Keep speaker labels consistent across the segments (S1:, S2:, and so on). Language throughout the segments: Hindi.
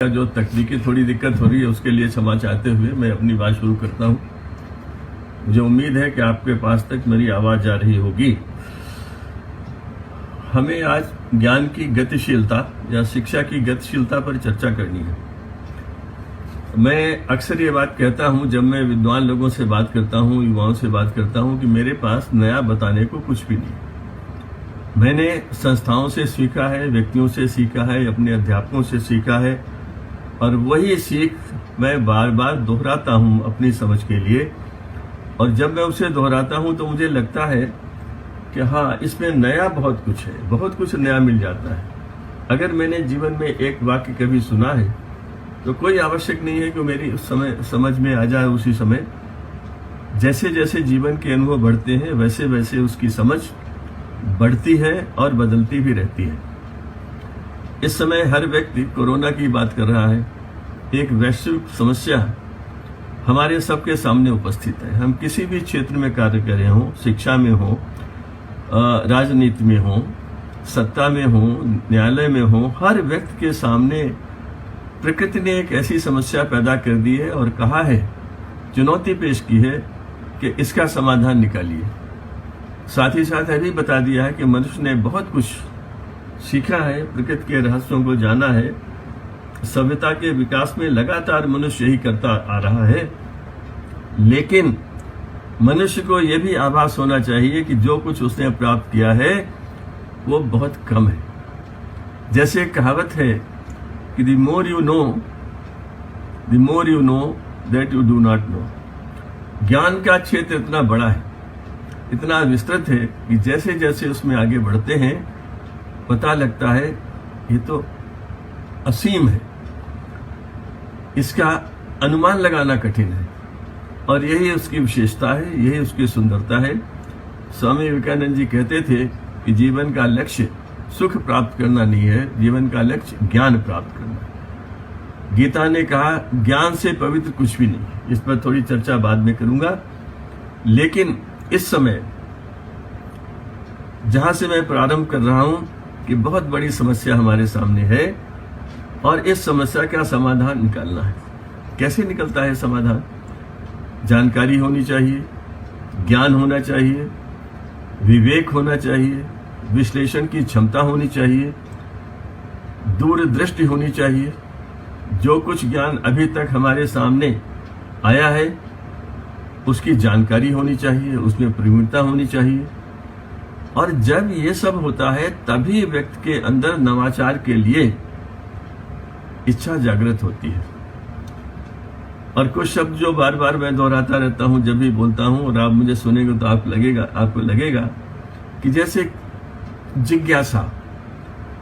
S1: जो तकनीकी थोड़ी दिक्कत हो रही है उसके लिए क्षमा चाहते हुए मैं अपनी बात शुरू करता हूं। मुझे उम्मीद है कि आपके पास तक मेरी आवाज जा रही होगी। हमें आज ज्ञान की गतिशीलता या शिक्षा की गतिशीलता पर चर्चा करनी है। मैं अक्सर ये बात कहता हूं जब मैं विद्वान लोगों से बात करता हूं, युवाओं से बात करता हूं कि मेरे पास नया बताने को कुछ भी नहीं। मैंने संस्थाओं से सीखा है, व्यक्तियों से सीखा है, अपने अध्यापकों से सीखा है और वही सीख मैं बार बार दोहराता हूं अपनी समझ के लिए। और जब मैं उसे दोहराता हूं तो मुझे लगता है कि हाँ, इसमें नया बहुत कुछ है, बहुत कुछ नया मिल जाता है। अगर मैंने जीवन में एक वाक्य कभी सुना है तो कोई आवश्यक नहीं है कि मेरी उस समय समझ में आ जाए उसी समय। जैसे जैसे जीवन के अनुभव बढ़ते हैं वैसे वैसे उसकी समझ बढ़ती है और बदलती भी रहती है। इस समय हर व्यक्ति कोरोना की बात कर रहा है। एक वैश्विक समस्या हमारे सबके सामने उपस्थित है। हम किसी भी क्षेत्र में कार्य कर रहे हों, शिक्षा में हो, राजनीति में हो, सत्ता में हो, न्यायालय में हो, हर व्यक्ति के सामने प्रकृति ने एक ऐसी समस्या पैदा कर दी है और कहा है, चुनौती पेश की है कि इसका समाधान निकालिए। साथ ही साथ यह भी बता दिया है कि मनुष्य ने बहुत कुछ सीखा है, प्रकृति के रहस्यों को जाना है। सभ्यता के विकास में लगातार मनुष्य यही करता आ रहा है, लेकिन मनुष्य को यह भी आभास होना चाहिए कि जो कुछ उसने प्राप्त किया है वो बहुत कम है। जैसे कहावत है कि the more you know that you do not know. ज्ञान का क्षेत्र इतना बड़ा है, इतना विस्तृत है कि जैसे जैसे उसमें आगे बढ़ते हैं पता लगता है ये तो असीम है, इसका अनुमान लगाना कठिन है। और यही उसकी विशेषता है, यही उसकी सुंदरता है। स्वामी विवेकानंद जी कहते थे कि जीवन का लक्ष्य सुख प्राप्त करना नहीं है, जीवन का लक्ष्य ज्ञान प्राप्त करना है। गीता ने कहा ज्ञान से पवित्र कुछ भी नहीं। इस पर थोड़ी चर्चा बाद में करूंगा, लेकिन इस समय जहां से मैं प्रारंभ कर रहा हूं कि बहुत बड़ी समस्या हमारे सामने है और इस समस्या का समाधान निकालना है। कैसे निकलता है समाधान? जानकारी होनी चाहिए, ज्ञान होना चाहिए, विवेक होना चाहिए, विश्लेषण की क्षमता होनी चाहिए, दूरदृष्टि होनी चाहिए। जो कुछ ज्ञान अभी तक हमारे सामने आया है उसकी जानकारी होनी चाहिए, उसमें प्रवीणता होनी चाहिए। और जब ये सब होता है तभी व्यक्ति के अंदर नवाचार के लिए इच्छा जागृत होती है। और कुछ शब्द जो बार बार मैं दोहराता रहता हूं जब भी बोलता हूं, और आप मुझे सुनेंगे तो आपको लगेगा कि जैसे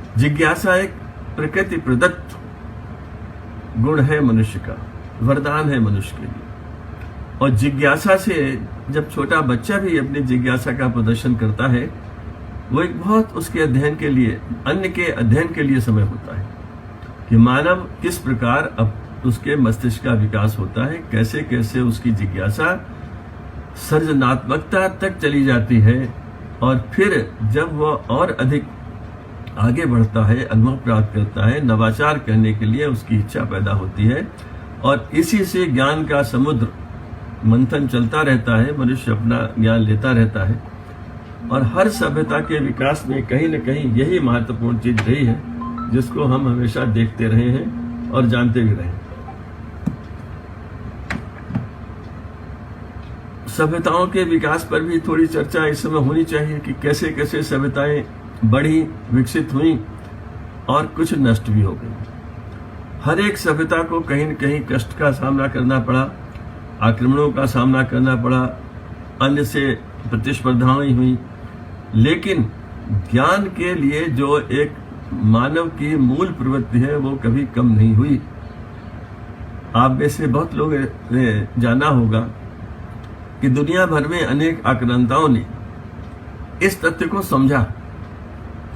S1: जिज्ञासा एक प्रकृति प्रदत्त गुण है मनुष्य का, वरदान है मनुष्य के लिए। और जिज्ञासा से जब छोटा बच्चा भी अपनी जिज्ञासा का प्रदर्शन करता है वो एक बहुत उसके अध्ययन के लिए, अन्य के अध्ययन के लिए समय होता है कि मानव किस प्रकार अब उसके मस्तिष्क का विकास होता है, कैसे कैसे उसकी जिज्ञासा सृजनात्मकता तक चली जाती है। और फिर जब वह और अधिक आगे बढ़ता है, अनुभव प्राप्त करता है, नवाचार करने के लिए उसकी इच्छा पैदा होती है। और इसी से ज्ञान का समुद्र मंथन चलता रहता है, मनुष्य अपना ज्ञान लेता रहता है। और हर सभ्यता के विकास में कहीं न कहीं यही महत्वपूर्ण चीज रही है जिसको हम हमेशा देखते रहे हैं और जानते भी रहे। सभ्यताओं के विकास पर भी थोड़ी चर्चा इस समय होनी चाहिए कि कैसे कैसे सभ्यताएं बढ़ी, विकसित हुई और कुछ नष्ट भी हो गई। हर एक सभ्यता को कहीं न कहीं कष्ट का सामना करना पड़ा, आक्रमणों का सामना करना पड़ा, अन्य से प्रतिस्पर्धाएं हुई, लेकिन ज्ञान के लिए जो एक मानव की मूल प्रवृत्ति है वो कभी कम नहीं हुई। आप में से बहुत लोग ने जाना होगा कि दुनिया भर में अनेक आक्रांताओं ने इस तथ्य को समझा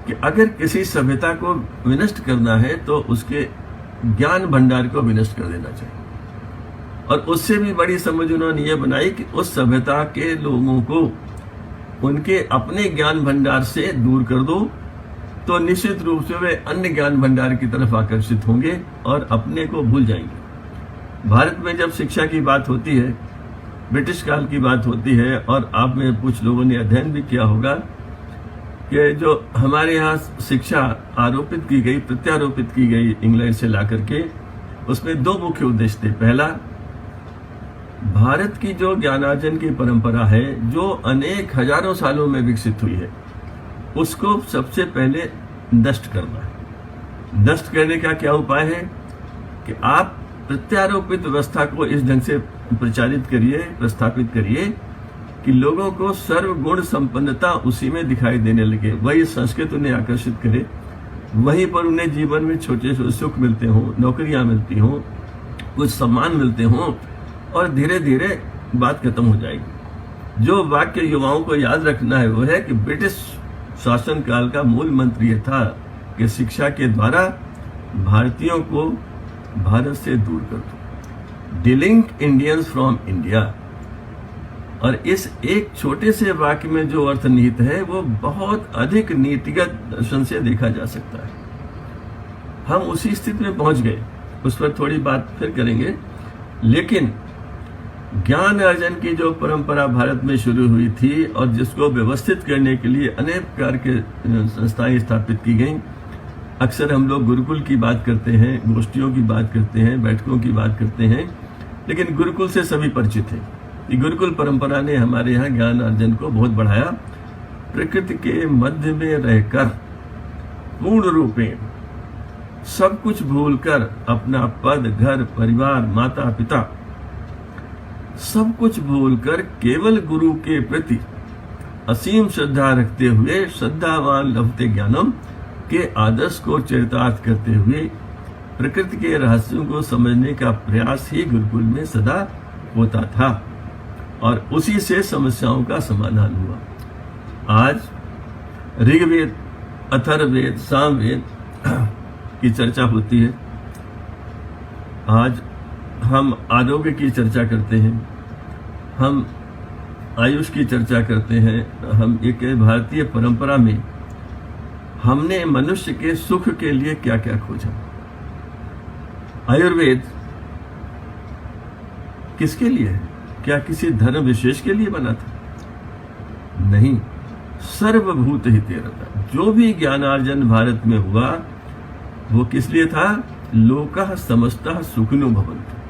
S1: कि अगर किसी सभ्यता को विनष्ट करना है तो उसके ज्ञान भंडार को विनष्ट कर देना चाहिए। और उससे भी बड़ी समझ उन्होंने ये बनाई कि उस सभ्यता के लोगों को उनके अपने ज्ञान भंडार से दूर कर दो तो निश्चित रूप से वे अन्य ज्ञान भंडार की तरफ आकर्षित होंगे और अपने को भूल जाएंगे। भारत में जब शिक्षा की बात होती है, ब्रिटिश काल की बात होती है, और आप में कुछ लोगों ने अध्ययन भी किया होगा कि जो हमारे यहाँ शिक्षा आरोपित की गई, प्रत्यारोपित की गई इंग्लैंड से ला करके, उसमें दो मुख्य उद्देश्य थे। पहला, भारत की जो ज्ञानार्जन की परंपरा है, जो अनेक हजारों सालों में विकसित हुई है, उसको सबसे पहले नष्ट करना है। नष्ट करने का क्या उपाय है कि आप प्रत्यारोपित व्यवस्था को इस ढंग से प्रचारित करिए, प्रस्थापित करिए कि लोगों को सर्वगुण संपन्नता उसी में दिखाई देने लगे, वही संस्कृत उन्हें आकर्षित करे, वहीं पर उन्हें जीवन में छोटे छोटे सुख मिलते हों, नौकरियां मिलती हों, कुछ सम्मान मिलते हों, और धीरे धीरे बात खत्म हो जाएगी। जो वाक्य युवाओं को याद रखना है वो है कि ब्रिटिश शासन काल का मूल मंत्र यह था कि शिक्षा के द्वारा भारतीयों को भारत से दूर कर दो, डिलिंक इंडियंस फ्रॉम इंडिया। और इस एक छोटे से वाक्य में जो अर्थ निहित है वो बहुत अधिक नीतिगत दर्शन से देखा जा सकता है। हम उसी स्थिति में पहुंच गए, उस पर थोड़ी बात फिर करेंगे। लेकिन ज्ञान अर्जन की जो परंपरा भारत में शुरू हुई थी और जिसको व्यवस्थित करने के लिए अनेक प्रकार के संस्थाएं स्थापित की गईं, अक्सर हम लोग गुरुकुल की बात करते हैं, गोष्ठियों की बात करते हैं, बैठकों की बात करते हैं, लेकिन गुरुकुल से सभी परिचित हैं कि गुरुकुल परंपरा ने हमारे यहाँ ज्ञान अर्जन को बहुत बढ़ाया। प्रकृति के मध्य में रहकर पूर्ण रूपेण सब कुछ भूलकर अपना पद, घर, परिवार, माता पिता सब कुछ भूलकर केवल गुरु के प्रति असीम श्रद्धा रखते हुए श्रद्धावान लभते ज्ञानम के आदर्श को चरितार्थ करते हुए प्रकृति के रहस्यों को समझने का प्रयास ही गुरुकुल में सदा होता था और उसी से समस्याओं का समाधान हुआ। आज ऋग्वेद, अथर्ववेद, सामवेद की चर्चा होती है। आज हम आरोग्य की चर्चा करते हैं, हम आयुष की चर्चा करते हैं। हम एक भारतीय परंपरा में हमने मनुष्य के सुख के लिए क्या क्या खोजा। आयुर्वेद किसके लिए है? क्या किसी धर्म विशेष के लिए बना था? नहीं, सर्वभूत हिते रता। जो भी ज्ञानार्जन भारत में हुआ वो किस लिए था? लोकः समस्तः सुखिनो भवन्तु।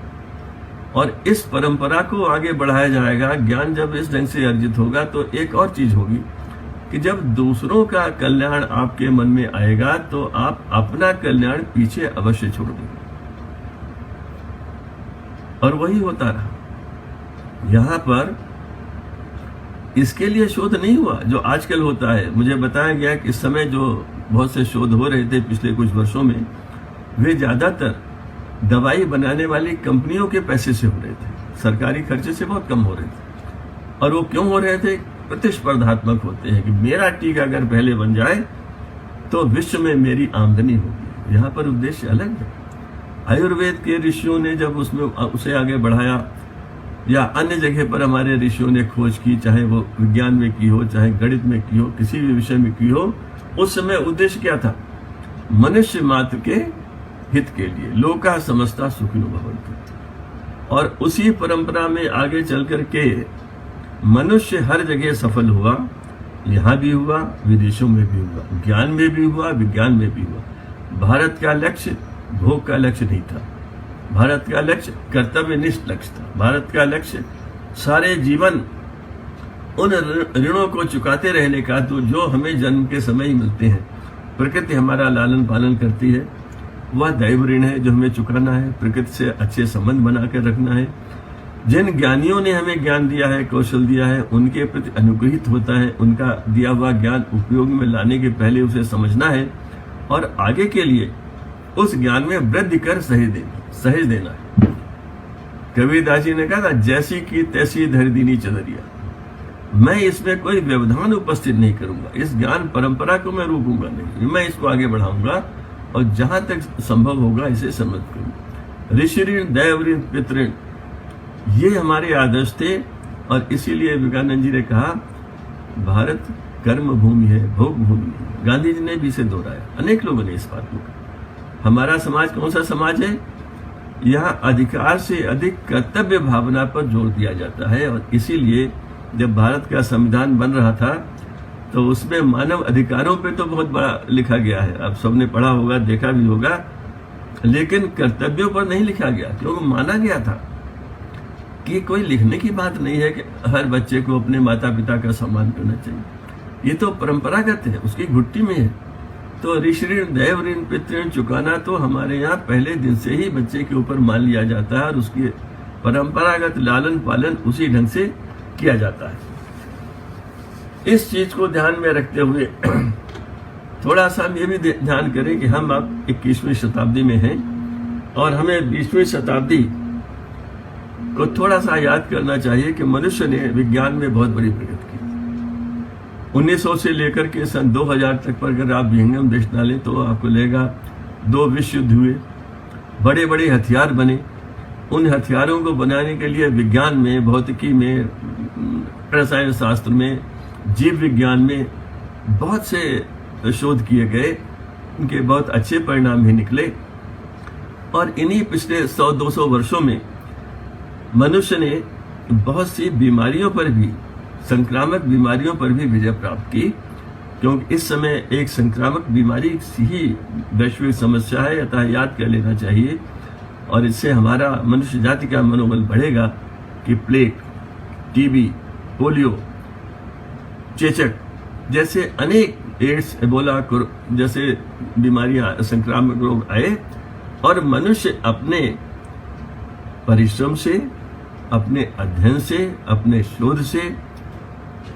S1: और इस परंपरा को आगे बढ़ाया जाएगा। ज्ञान जब इस ढंग से अर्जित होगा तो एक और चीज होगी कि जब दूसरों का कल्याण आपके मन में आएगा तो आप अपना कल्याण पीछे अवश्य छोड़ देंगे। और वही होता रहा। यहां पर इसके लिए शोध नहीं हुआ जो आजकल होता है। मुझे बताया गया कि इस समय जो बहुत से शोध हो रहे थे पिछले कुछ वर्षों में, वे ज्यादातर दवाई बनाने वाली कंपनियों के पैसे से हो रहे थे, सरकारी खर्चे से बहुत कम हो रहे थे। और वो क्यों हो रहे थे? प्रतिस्पर्धात्मक होते हैं कि मेरा टीका अगर पहले बन जाए तो विश्व में मेरी आमदनी होगी। यहाँ पर उद्देश्य अलग है। आयुर्वेद के ऋषियों ने जब उसमें उसे आगे बढ़ाया या अन्य जगह पर हमारे ऋषियों ने खोज की, चाहे वो विज्ञान में की हो, चाहे गणित में की हो, किसी भी विषय में की हो, उस समय उद्देश्य क्या था? मनुष्य मात्र के हित के लिए, लोका समस्ता सुखिनो भवन्तु। और उसी परंपरा में आगे चल करके मनुष्य हर जगह सफल हुआ। यहाँ भी हुआ, विदेशों में भी हुआ, ज्ञान में भी हुआ, विज्ञान में भी हुआ। भारत का लक्ष्य भोग का लक्ष्य नहीं था। भारत का लक्ष्य कर्तव्यनिष्ठ लक्ष्य था। भारत का लक्ष्य सारे जीवन उन ऋणों को चुकाते रहने का, तो जो हमें जन्म के समय ही मिलते हैं। प्रकृति हमारा लालन पालन करती है, वह दैव ऋण है जो हमें चुकाना है। प्रकृति से अच्छे संबंध बनाकर रखना है। जिन ज्ञानियों ने हमें ज्ञान दिया है, कौशल दिया है, उनके प्रति अनुग्रहित होता है। उनका दिया हुआ ज्ञान उपयोग में लाने के पहले उसे समझना है और आगे के लिए उस ज्ञान में वृद्धि कर सहेज देना है। कबीरदास जी ने कहा था, जैसी की तैसी धर दीनी चदरिया। मैं इसमें कोई व्यवधान उपस्थित नहीं करूंगा। इस ज्ञान परंपरा को मैं रोकूंगा नहीं, मैं इसको आगे बढ़ाऊंगा और जहां तक संभव होगा इसे समझ करूंगा। ऋषि ऋण, दैव ऋण, पितृण, ये हमारे आदर्श थे। और इसीलिए विवेकानंद जी ने कहा, भारत कर्म भूमि है, भोग भूमि है। गांधी जी ने भी इसे दोहराया, अनेक लोगों ने इस बात को कहा। हमारा समाज कौन सा समाज है? यहाँ अधिकार से अधिक कर्तव्य भावना पर जोर दिया जाता है। और इसीलिए जब भारत का संविधान बन रहा था तो उसमें मानव अधिकारों पे तो बहुत बड़ा लिखा गया है, आप सबने पढ़ा होगा, देखा भी होगा, लेकिन कर्तव्यों पर नहीं लिखा गया, क्योंकि माना गया था कि कोई लिखने की बात नहीं है कि हर बच्चे को अपने माता पिता का सम्मान करना चाहिए। ये तो परंपरागत है, उसकी घुट्टी में है। तो ऋषि ऋण, दैव ऋण, पितृ ऋण चुकाना तो हमारे यहाँ पहले दिन से ही बच्चे के ऊपर मान लिया जाता है और उसकी परंपरागत लालन पालन उसी ढंग से किया जाता है। इस चीज को ध्यान में रखते हुए थोड़ा सा हम ये भी ध्यान करें कि हम अब 21वीं शताब्दी में हैं और हमें 20वीं शताब्दी को थोड़ा सा याद करना चाहिए कि मनुष्य ने विज्ञान में बहुत बड़ी प्रगति की। 1900 से लेकर के सन 2000 तक पर अगर आप विहंगम दृष्टि डालें तो आपको लगेगा 2 विश्व युद्ध हुए, बड़े बड़े हथियार बने। उन हथियारों को बनाने के लिए विज्ञान में, भौतिकी में, रसायन शास्त्र में, जीव विज्ञान में बहुत से शोध किए गए, उनके बहुत अच्छे परिणाम भी निकले। और इन्हीं पिछले 100-200 वर्षों में मनुष्य ने बहुत सी बीमारियों पर भी, संक्रामक बीमारियों पर भी विजय प्राप्त की, क्योंकि इस समय एक संक्रामक बीमारी ही वैश्विक समस्या है, अतः याद कर लेना चाहिए। और इससे हमारा मनुष्य जाति का मनोबल बढ़ेगा कि प्लेग, टीबी, पोलियो, चेचक जैसे अनेक, एड्स, एबोला जैसे बीमारियां, संक्रामक रोग आए और मनुष्य अपने परिश्रम से, अपने अध्ययन से, अपने शोध से,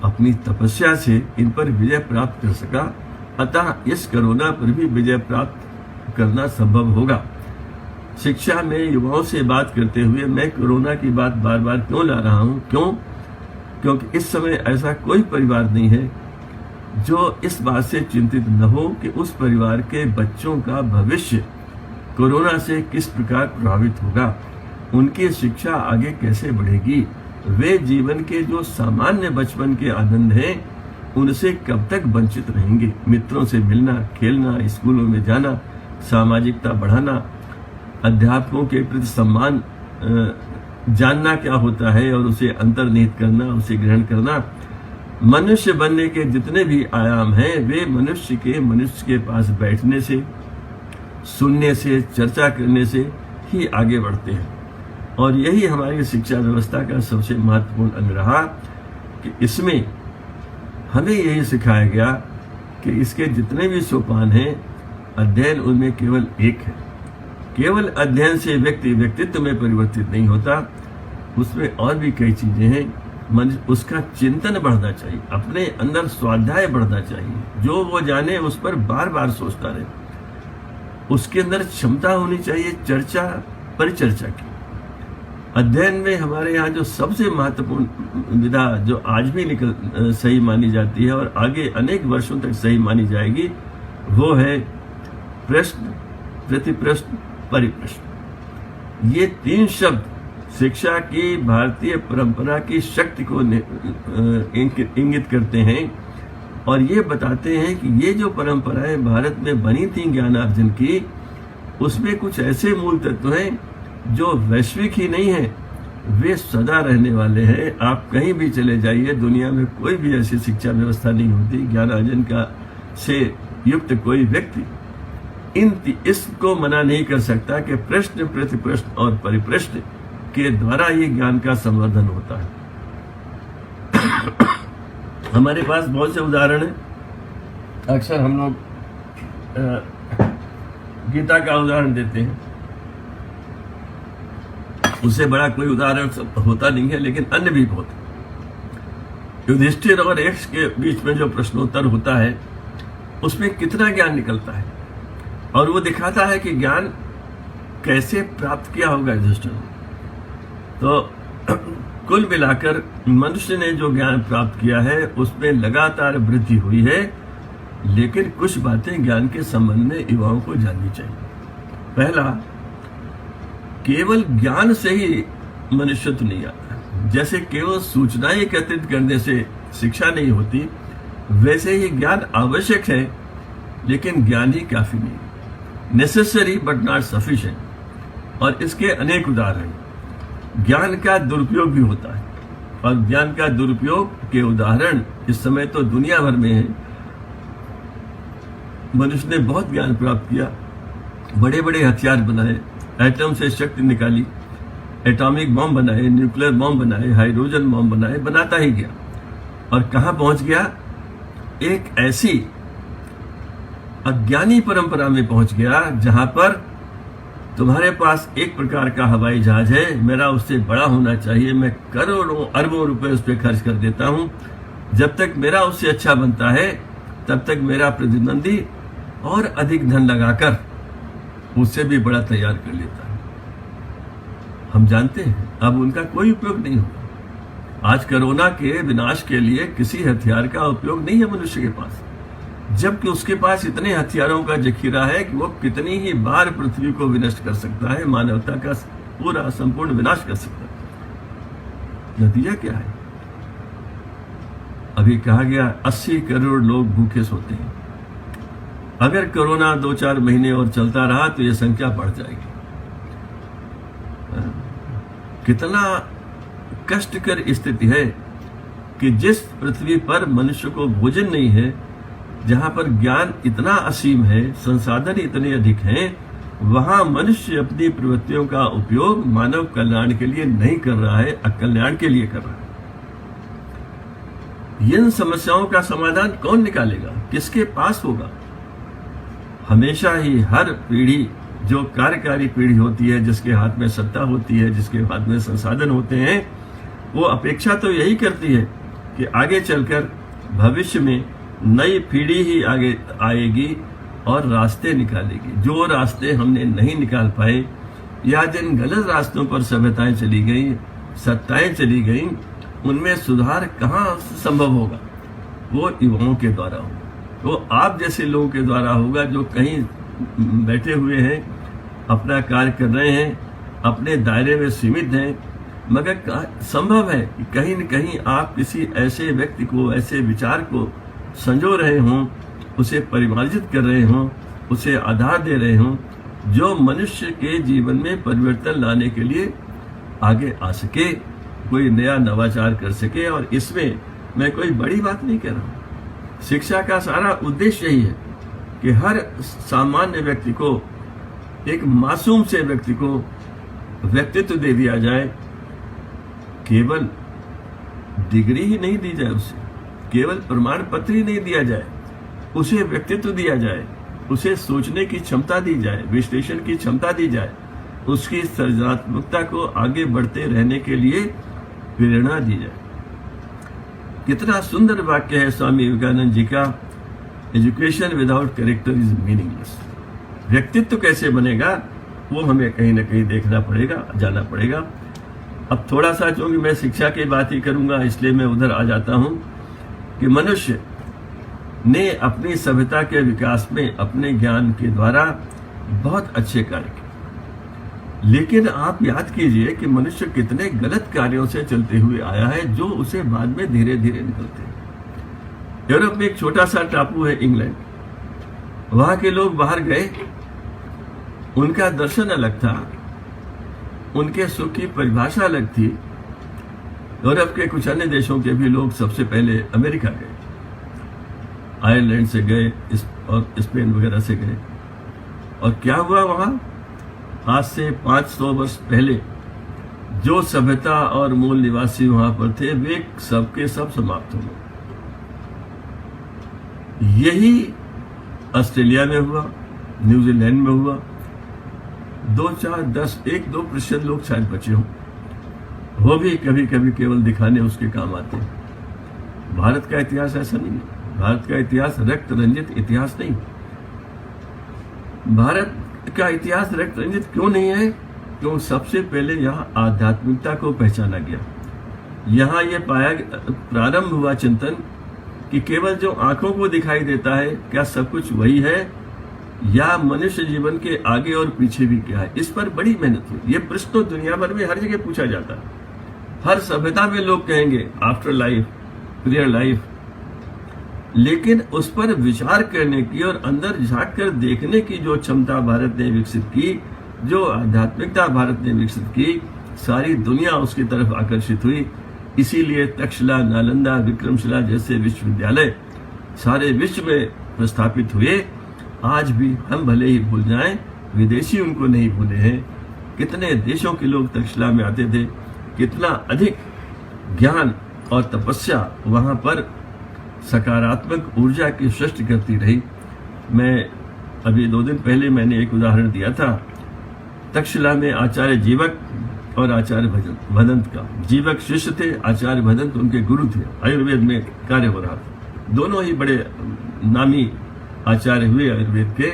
S1: अपनी तपस्या से इन पर विजय प्राप्त कर सका। अतः इस कोरोना पर भी विजय प्राप्त करना संभव होगा। शिक्षा में युवाओं से बात करते हुए मैं कोरोना की बात बार बार क्यों ला रहा हूं? क्योंकि इस समय ऐसा कोई परिवार नहीं है जो इस बात से चिंतित न हो कि उस परिवार के बच्चों का भविष्य कोरोना से किस प्रकार प्रभावित होगा, उनकी शिक्षा आगे कैसे बढ़ेगी, वे जीवन के जो सामान्य बचपन के आनंद हैं उनसे कब तक वंचित रहेंगे। मित्रों से मिलना, खेलना, स्कूलों में जाना, सामाजिकता बढ़ाना, अध्यापकों के प्रति सम्मान जानना क्या होता है और उसे अंतर्निहित करना, उसे ग्रहण करना। मनुष्य बनने के जितने भी आयाम हैं वे मनुष्य के पास बैठने से, सुनने से, चर्चा करने से ही आगे बढ़ते हैं। और यही हमारी शिक्षा व्यवस्था का सबसे महत्वपूर्ण अंग रहा कि इसमें हमें यही सिखाया गया कि इसके जितने भी सोपान हैं, अध्ययन उनमें केवल एक है। केवल अध्ययन से व्यक्ति व्यक्तित्व में परिवर्तित नहीं होता, उसमें और भी कई चीजें हैं। उसका चिंतन बढ़ना चाहिए, अपने अंदर स्वाध्याय बढ़ना चाहिए, जो वो जाने उस पर बार बार सोचता रहे। उसके अंदर क्षमता होनी चाहिए चर्चा परिचर्चा की। अध्ययन में हमारे यहाँ जो सबसे महत्वपूर्ण विधा जो आज भी सही मानी जाती है और आगे अनेक वर्षों तक सही मानी जाएगी, वो है प्रश्न, प्रतिप्रश्न, परिप्रश्न। ये 3 शब्द शिक्षा की भारतीय परंपरा की शक्ति को इंगित करते हैं और ये बताते हैं कि ये जो परंपराएं भारत में बनी थी ज्ञानार्जन की, उसमें कुछ ऐसे मूल तत्व हैं जो वैश्विक ही नहीं है, वे सदा रहने वाले हैं। आप कहीं भी चले जाइए, दुनिया में कोई भी ऐसी शिक्षा व्यवस्था नहीं होती ज्ञानार्जन का से युक्त कोई व्यक्ति इसको मना नहीं कर सकता कि प्रश्न, प्रतिप्रश्न और परिप्रश्न के द्वारा ये ज्ञान का संवर्धन होता है। हमारे पास बहुत से उदाहरण हैं। अक्सर हम लोग गीता का उदाहरण देते हैं, उससे बड़ा कोई उदाहरण होता नहीं है, लेकिन अन्य भी बहुत है। युधिष्ठिर और यक्ष के बीच में जो प्रश्नोत्तर होता है उसमें कितना ज्ञान निकलता है और वो दिखाता है कि ज्ञान कैसे प्राप्त किया होगा युधिष्ठिर ने। तो कुल मिलाकर मनुष्य ने जो ज्ञान प्राप्त किया है उसमें लगातार वृद्धि हुई है, लेकिन कुछ बातें ज्ञान के संबंध में युवाओं को जाननी चाहिए। पहला, केवल ज्ञान से ही मनुष्यत्व नहीं आता। जैसे केवल सूचनाएं एकत्रित करने से शिक्षा नहीं होती, वैसे ही ज्ञान आवश्यक है, लेकिन ज्ञान ही काफी नहीं। Necessary but not sufficient. और इसके अनेक उदाहरण। ज्ञान का दुरुपयोग भी होता है, और ज्ञान का दुरुपयोग के उदाहरण इस समय तो दुनिया भर में है। मनुष्य ने बहुत ज्ञान प्राप्त किया, बड़े बड़े हथियार बनाए, एटम से शक्ति निकाली, एटॉमिक बम बनाए, न्यूक्लियर बम बनाए, हाइड्रोजन बम बनाए, बनाता ही गया। और कहां पहुंच गया? एक ऐसी अज्ञानी परंपरा में पहुंच गया जहां पर तुम्हारे पास एक प्रकार का हवाई जहाज है, मेरा उससे बड़ा होना चाहिए, मैं करोड़ों अरबों रुपए उस पर खर्च कर देता हूं। जब तक मेरा उससे अच्छा बनता है, तब तक मेरा प्रतिद्वंदी और अधिक धन लगाकर उससे भी बड़ा तैयार कर लेता है। हम जानते हैं अब उनका कोई उपयोग नहीं होगा। आज कोरोना के विनाश के लिए किसी हथियार का उपयोग नहीं है मनुष्य के पास, जबकि उसके पास इतने हथियारों का जखीरा है कि वो कितनी ही बार पृथ्वी को विनष्ट कर सकता है, मानवता का पूरा संपूर्ण विनाश कर सकता है। नतीजा क्या है? अभी कहा गया 80 करोड़ लोग भूखे सोते हैं। अगर कोरोना 2-4 महीने और चलता रहा तो यह संख्या बढ़ जाएगी। कितना कष्टकर स्थिति है कि जिस पृथ्वी पर मनुष्य को भोजन नहीं है, जहां पर ज्ञान इतना असीम है, संसाधन इतने अधिक हैं, वहां मनुष्य अपनी प्रवृत्तियों का उपयोग मानव कल्याण के लिए नहीं कर रहा है, अकल्याण के लिए कर रहा है। इन समस्याओं का समाधान कौन निकालेगा? किसके पास होगा? हमेशा ही हर पीढ़ी, जो कार्यकारी पीढ़ी होती है, जिसके हाथ में सत्ता होती है, जिसके हाथ में संसाधन होते हैं, वो अपेक्षा तो यही करती है कि आगे चलकर भविष्य में नई पीढ़ी ही आगे आएगी और रास्ते निकालेगी। जो रास्ते हमने नहीं निकाल पाए, या जिन गलत रास्तों पर सभ्यताएं चली गई, सत्ताएं चली गई, उनमें सुधार कहाँ संभव होगा? वो युवाओं के द्वारा होगा, वो आप जैसे लोगों के द्वारा होगा, जो कहीं बैठे हुए हैं, अपना कार्य कर रहे हैं, अपने दायरे में सीमित हैं, मगर संभव है कि कहीं न कहीं आप किसी ऐसे व्यक्ति को, ऐसे विचार को संजो रहे हों, उसे परिमार्जित कर रहे हों, उसे आधार दे रहे हों, जो मनुष्य के जीवन में परिवर्तन लाने के लिए आगे आ सके, कोई नया नवाचार कर सके। और इसमें मैं कोई बड़ी बात नहीं कह रहा हूं। शिक्षा का सारा उद्देश्य यही है कि हर सामान्य व्यक्ति को, एक मासूम से व्यक्ति को व्यक्तित्व दे दिया जाए। केवल डिग्री ही नहीं दी जाए, उसे केवल प्रमाण पत्र ही नहीं दिया जाए, उसे व्यक्तित्व दिया जाए, उसे सोचने की क्षमता दी जाए, विश्लेषण की क्षमता दी जाए, उसकी सृजनात्मकता को आगे बढ़ते रहने के लिए प्रेरणा दी जाए। कितना सुंदर वाक्य है स्वामी विवेकानंद जी का, education without character is meaningless. व्यक्तित्व कैसे बनेगा, वो हमें कहीं ना कहीं देखना पड़ेगा, जाना पड़ेगा। अब थोड़ा सा, चूंकि मैं शिक्षा की बात ही करूंगा, इसलिए मैं उधर आ जाता हूं कि मनुष्य ने अपनी सभ्यता के विकास में अपने ज्ञान के द्वारा बहुत अच्छे कार्य किए, लेकिन आप याद कीजिए कि मनुष्य कितने गलत कार्यों से चलते हुए आया है, जो उसे बाद में धीरे धीरे निकलते हैं। यूरोप में एक छोटा सा टापू है इंग्लैंड, वहां के लोग बाहर गए, उनका दर्शन अलग था, उनके सुख की परिभाषा अलग थी। यूरोप के कुछ अन्य देशों के भी लोग सबसे पहले अमेरिका गए, आयरलैंड से गए और स्पेन वगैरह से गए। और क्या हुआ वहां? आज से 500 वर्ष पहले जो सभ्यता और मूल निवासी वहां पर थे, वे सबके सब समाप्त हो गए। यही ऑस्ट्रेलिया में हुआ, न्यूजीलैंड में हुआ। 1-2% लोग शायद बचे हों, वो भी कभी कभी केवल दिखाने उसके काम आते हैं। भारत का इतिहास ऐसा नहीं है। भारत का इतिहास रक्त रंजित इतिहास नहीं। भारत का इतिहास रक्त रंजित क्यों नहीं है? क्यों सबसे पहले यहाँ आध्यात्मिकता को पहचाना गया। यहाँ ये पाया, प्रारंभ हुआ चिंतन कि केवल जो आंखों को दिखाई देता है, क्या सब कुछ वही है, या मनुष्य जीवन के आगे और पीछे भी क्या है? इस पर बड़ी मेहनत हुई। ये प्रश्न तो दुनिया भर में हर जगह पूछा जाता है। हर सभ्यता में लोग कहेंगे आफ्टर लाइफ, प्रेयर लाइफ, लेकिन उस पर विचार करने की और अंदर झांक कर देखने की जो क्षमता भारत ने विकसित की, जो आध्यात्मिकता भारत ने विकसित की, सारी दुनिया उसकी तरफ आकर्षित हुई। इसीलिए तक्षशिला, नालंदा, विक्रमशिला जैसे विश्वविद्यालय सारे विश्व में प्रस्थापित हुए। आज भी हम भले ही भूल जाएं, विदेशी उनको नहीं भूले हैं। कितने देशों के लोग तक्षशिला में आते थे, कितना अधिक ज्ञान और तपस्या वहां पर सकारात्मक ऊर्जा की सृष्टि करती रही। मैं अभी 2 दिन पहले मैंने एक उदाहरण दिया था तक्षशिला में आचार्य जीवक और आचार्य भदंत का। जीवक शिष्य थे, आचार्य भदंत उनके गुरु थे, आयुर्वेद में कार्य हो रहा था। दोनों ही बड़े नामी आचार्य हुए आयुर्वेद के।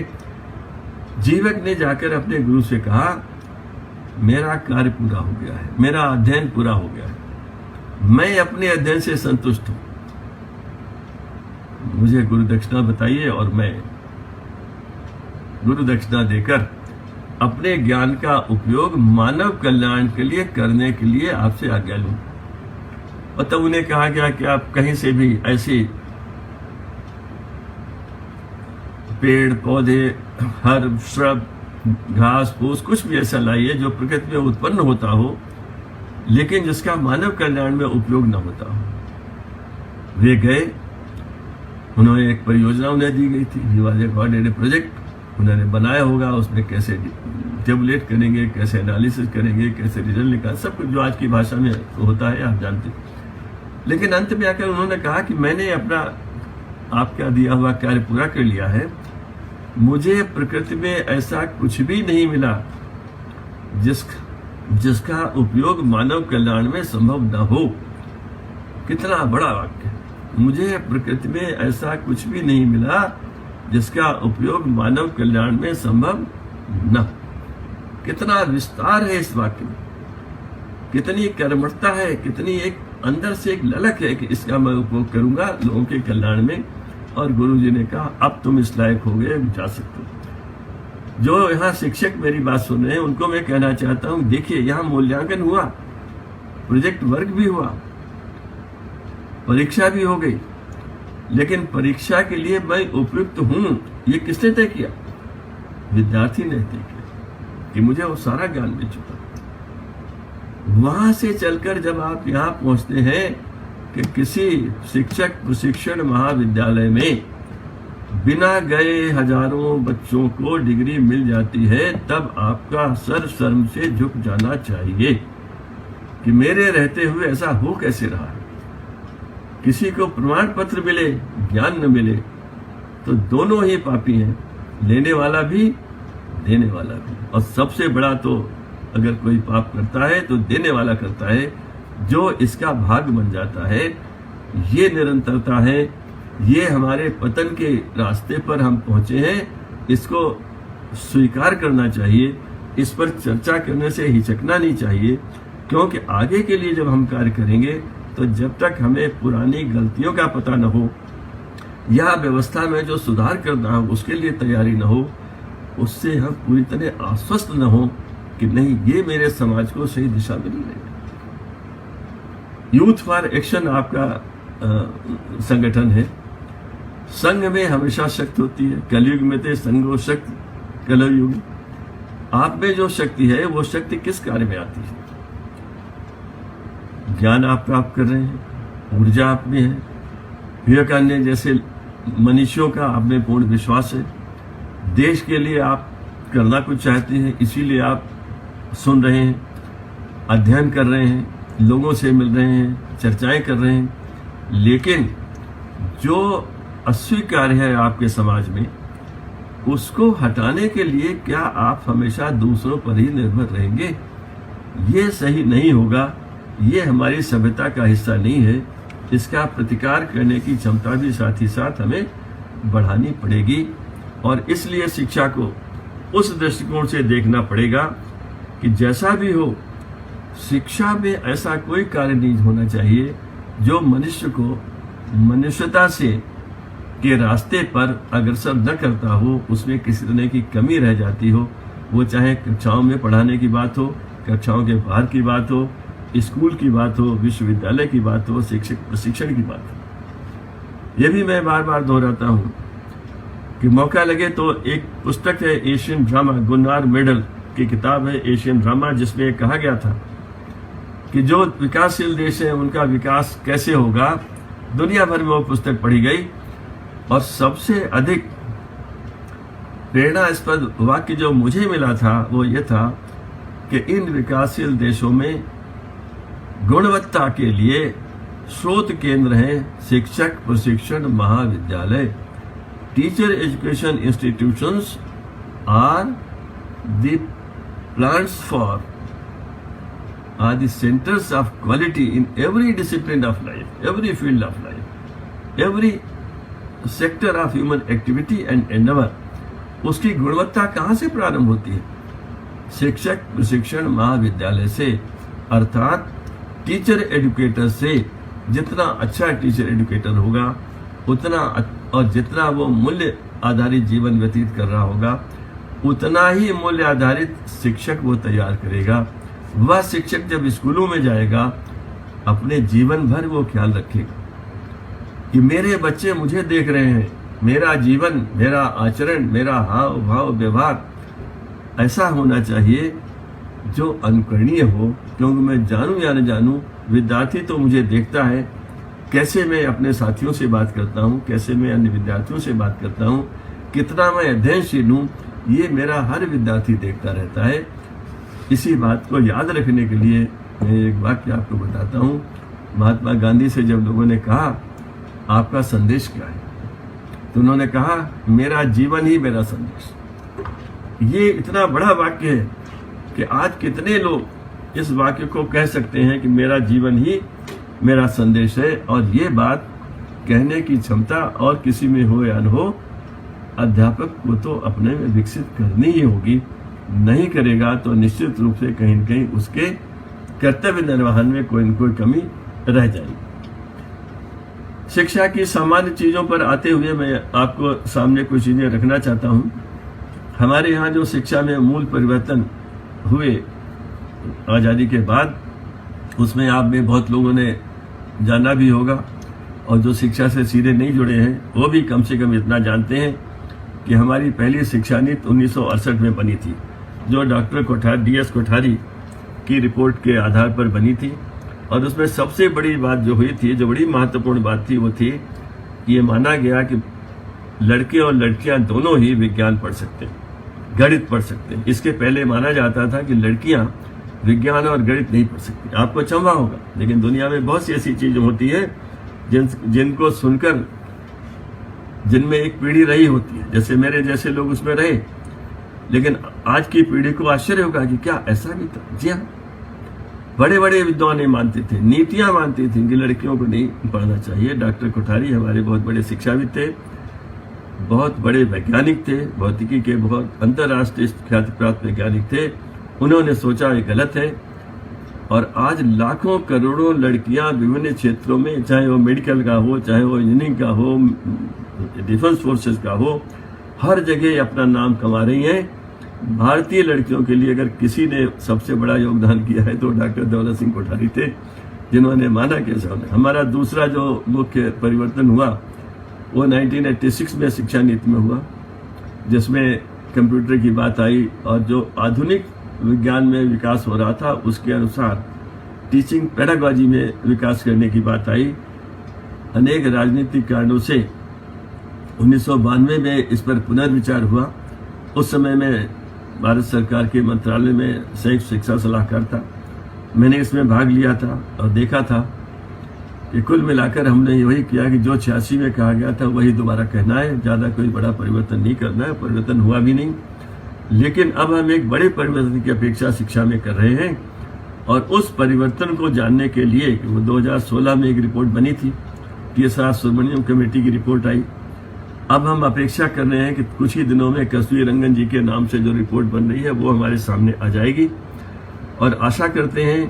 S1: जीवक ने जाकर अपने गुरु से कहा, मेरा कार्य पूरा हो गया है, मेरा अध्ययन पूरा हो गया है, मैं अपने अध्ययन से संतुष्ट हूं, मुझे गुरु दक्षिणा बताइए और मैं गुरु दक्षिणा देकर अपने ज्ञान का उपयोग मानव कल्याण के लिए करने के लिए आपसे आज्ञा लूं। और तब उन्हें कहा गया कि आप कहीं से भी ऐसी पेड़ पौधे, हर्ब, श्रब, घास फूस कुछ भी ऐसा लाइए जो प्रकृति में उत्पन्न होता हो लेकिन जिसका मानव कल्याण में उपयोग न होता हो। वे गए, उन्होंने एक परियोजना उन्हें दी गई थी, प्रोजेक्ट उन्होंने बनाया होगा, उसमें कैसे टेबुलेट करेंगे, कैसे एनालिसिस करेंगे, कैसे रिजल्ट निकाल, सब कुछ जो आज की भाषा में होता है आप जानते हैं। लेकिन अंत में आकर उन्होंने कहा कि मैंने अपना आपका दिया हुआ कार्य पूरा कर लिया है, मुझे प्रकृति में ऐसा कुछ भी नहीं मिला जिसका उपयोग मानव कल्याण में संभव न हो। कितना बड़ा वाक्य। मुझे प्रकृति में ऐसा कुछ भी नहीं मिला जिसका उपयोग मानव कल्याण में संभव न। कितना विस्तार है इस वाक्य में, कितनी कर्मठता है, कितनी एक अंदर से एक ललक है कि इसका मैं उपयोग करूंगा लोगों के कल्याण में। और गुरुजी ने कहा अब तुम इस लायक हो गए, जा सकते हो। जो यहाँ शिक्षक मेरी बात सुन रहे हैं उनको मैं कहना चाहता हूँ, देखिए यहाँ मूल्यांकन हुआ, प्रोजेक्ट वर्क भी हुआ, परीक्षा भी हो गई, लेकिन परीक्षा के लिए मैं उपयुक्त हूं ये किसने तय किया? विद्यार्थी ने तय किया कि मुझे वो सारा ज्ञान मिल चुका। वहां से चलकर जब आप यहां पहुंचते हैं कि किसी शिक्षक प्रशिक्षण महाविद्यालय में बिना गए हजारों बच्चों को डिग्री मिल जाती है, तब आपका सर शर्म से झुक जाना चाहिए कि मेरे रहते हुए ऐसा हो कैसे रहा है। किसी को प्रमाण पत्र मिले, ज्ञान न मिले, तो दोनों ही पापी हैं, लेने वाला भी देने वाला भी। और सबसे बड़ा तो अगर कोई पाप करता है तो देने वाला करता है, जो इसका भाग बन जाता है। ये निरंतरता है, ये हमारे पतन के रास्ते पर हम पहुंचे हैं, इसको स्वीकार करना चाहिए, इस पर चर्चा करने से हिचकना नहीं चाहिए। क्योंकि आगे के लिए जब हम कार्य करेंगे तो जब तक हमें पुरानी गलतियों का पता न हो या व्यवस्था में जो सुधार करना हो उसके लिए तैयारी न हो, उससे हम पूरी तरह आश्वस्त न हो कि नहीं ये मेरे समाज को सही दिशा में नहीं लेगा। यूथ फॉर एक्शन आपका संगठन है। संघ में हमेशा शक्ति होती है, कलयुग में थे संघो शक्ति कलयुग। आप में जो शक्ति है वो शक्ति किस कार्य में आती है? ज्ञान आप प्राप्त कर रहे हैं, ऊर्जा आप में है, विवेकानंद जैसे मनुष्यों का आप में पूर्ण विश्वास है, देश के लिए आप करना कुछ चाहते हैं, इसीलिए आप सुन रहे हैं, अध्ययन कर रहे हैं, लोगों से मिल रहे हैं, चर्चाएं कर रहे हैं। लेकिन जो अस्वीकार्य है आपके समाज में, उसको हटाने के लिए क्या आप हमेशा दूसरों पर ही निर्भर रहेंगे? ये सही नहीं होगा, ये हमारी सभ्यता का हिस्सा नहीं है। इसका प्रतिकार करने की क्षमता भी साथ ही साथ हमें बढ़ानी पड़ेगी। और इसलिए शिक्षा को उस दृष्टिकोण से देखना पड़ेगा कि जैसा भी हो, शिक्षा में ऐसा कोई कार्य नहीं होना चाहिए जो मनुष्य को मनुष्यता से के रास्ते पर अग्रसर न करता हो, उसमें किसी तरह की कमी रह जाती हो। वो चाहे कक्षाओं में पढ़ाने की बात हो, कक्षाओं के बाहर की बात हो, स्कूल की बात हो, विश्वविद्यालय की बात हो, शिक्षक प्रशिक्षण की बात हो। ये भी मैं बार बार दोहराता हूं कि मौका लगे तो एक पुस्तक है एशियन ड्रामा, गुन्नार मेडल की किताब है एशियन ड्रामा, जिसमें कहा गया था कि जो विकासशील देश है उनका विकास कैसे होगा। दुनिया भर में वो पुस्तक पढ़ी गई और सबसे अधिक प्रेरणास्पद वाक्य जो मुझे मिला था वो ये था कि इन विकासशील देशों में गुणवत्ता के लिए स्रोत केंद्र हैं शिक्षक प्रशिक्षण महाविद्यालय। Teacher education institutions are the plants for are the centers of quality in every discipline of life, every field of life, every sector of human activity and endeavor। उसकी गुणवत्ता कहाँ से प्रारंभ होती है? शिक्षक प्रशिक्षण महाविद्यालय से, अर्थात टीचर एजुकेटर से। जितना अच्छा टीचर एजुकेटर होगा उतना और जितना वो मूल्य आधारित जीवन व्यतीत कर रहा होगा उतना ही मूल्य आधारित शिक्षक वो तैयार करेगा। वह शिक्षक जब स्कूलों में जाएगा अपने जीवन भर वो ख्याल रखेगा कि मेरे बच्चे मुझे देख रहे हैं, मेरा जीवन, मेरा आचरण, मेरा हाव भाव व्यवहार ऐसा होना चाहिए जो अनुकरणीय हो। क्योंकि मैं जानूं या न जानूं, विद्यार्थी तो मुझे देखता है, कैसे मैं अपने साथियों से बात करता हूं, कैसे मैं अन्य विद्यार्थियों से बात करता हूं, कितना मैं अध्ययनशील हूं, ये मेरा हर विद्यार्थी देखता रहता है। इसी बात को याद रखने के लिए मैं एक वाक्य आपको बताता हूँ। महात्मा गांधी से जब लोगों ने कहा आपका संदेश क्या है, तो उन्होंने कहा मेरा जीवन ही मेरा संदेश। ये इतना बड़ा वाक्य है कि आज कितने लोग इस वाक्य को कह सकते हैं कि मेरा जीवन ही मेरा संदेश है। और ये बात कहने की क्षमता और किसी में हो या न हो, अध्यापक को तो अपने में विकसित करनी ही होगी। नहीं करेगा तो निश्चित रूप से कहीं न कहीं उसके कर्तव्य निर्वहन में कोई न कोई कमी रह जाएगी। शिक्षा की सामान्य चीजों पर आते हुए मैं आपको सामने कुछ चीजें रखना चाहता हूं। हमारे यहाँ जो शिक्षा में मूल परिवर्तन हुए आजादी के बाद, उसमें आप में बहुत लोगों ने जाना भी होगा और जो शिक्षा से सीधे नहीं जुड़े हैं वो भी कम से कम इतना जानते हैं कि हमारी पहली शिक्षा नीति 1968 में बनी थी, जो डॉक्टर DS कोठारी की रिपोर्ट के आधार पर बनी थी। और उसमें सबसे बड़ी बात जो हुई थी, जो बड़ी महत्वपूर्ण बात थी, वो थी ये माना गया कि लड़के और लड़कियां दोनों ही विज्ञान पढ़ सकते हैं, गणित पढ़ सकते हैं। इसके पहले माना जाता था कि लड़कियां विज्ञान और गणित नहीं पढ़ सकती। आपको अचंभा होगा, लेकिन दुनिया में बहुत सी ऐसी चीजें होती है जिनको सुनकर जिनमें एक पीढ़ी रही होती है, जैसे मेरे जैसे लोग उसमें रहे, लेकिन आज की पीढ़ी को आश्चर्य होगा कि क्या ऐसा भी था। जी हाँ, बड़े बड़े विद्वान ये मानते थे, नीतियां मानती थी कि लड़कियों को नहीं पढ़ना चाहिए। डॉक्टर कोठारी हमारे बहुत बड़े शिक्षाविद थे, बहुत बड़े वैज्ञानिक थे, भौतिकी के बहुत अंतर्राष्ट्रीय ख्याति प्राप्त वैज्ञानिक थे। उन्होंने सोचा ये गलत है और आज लाखों करोड़ों लड़कियां विभिन्न क्षेत्रों में, चाहे वो मेडिकल का हो, चाहे वो इंजीनियरिंग का हो, डिफेंस फोर्सेस का हो, हर जगह अपना नाम कमा रही हैं। भारतीय लड़कियों के लिए अगर किसी ने सबसे बड़ा योगदान किया है तो डॉक्टर दौलत सिंह कोठारी थे, जिन्होंने माना कैसा होना। हमारा दूसरा जो मुख्य परिवर्तन हुआ वो 1986 में शिक्षा नीति में हुआ, जिसमें कंप्यूटर की बात आई और जो आधुनिक विज्ञान में विकास हो रहा था उसके अनुसार टीचिंग पेडागॉजी में विकास करने की बात आई। अनेक राजनीतिक कारणों से 1992 में इस पर पुनर्विचार हुआ। उस समय मैं भारत सरकार के मंत्रालय में संयुक्त शिक्षा सलाहकार था। मैंने इसमें भाग लिया था और देखा था कि कुल मिलाकर हमने वही किया कि जो 86 में कहा गया था वही दोबारा कहना है, ज़्यादा कोई बड़ा परिवर्तन नहीं करना है। परिवर्तन हुआ भी नहीं, लेकिन अब हम एक बड़े परिवर्तन की अपेक्षा शिक्षा में कर रहे हैं। और उस परिवर्तन को जानने के लिए वो 2016 में एक रिपोर्ट बनी थी, TSR सुब्रमण्यम कमेटी की रिपोर्ट आई। अब हम अपेक्षा कर रहे हैं कि कुछ ही दिनों में कस्तूरी रंगन जी के नाम से जो रिपोर्ट बन रही है वो हमारे सामने आ जाएगी। और आशा करते हैं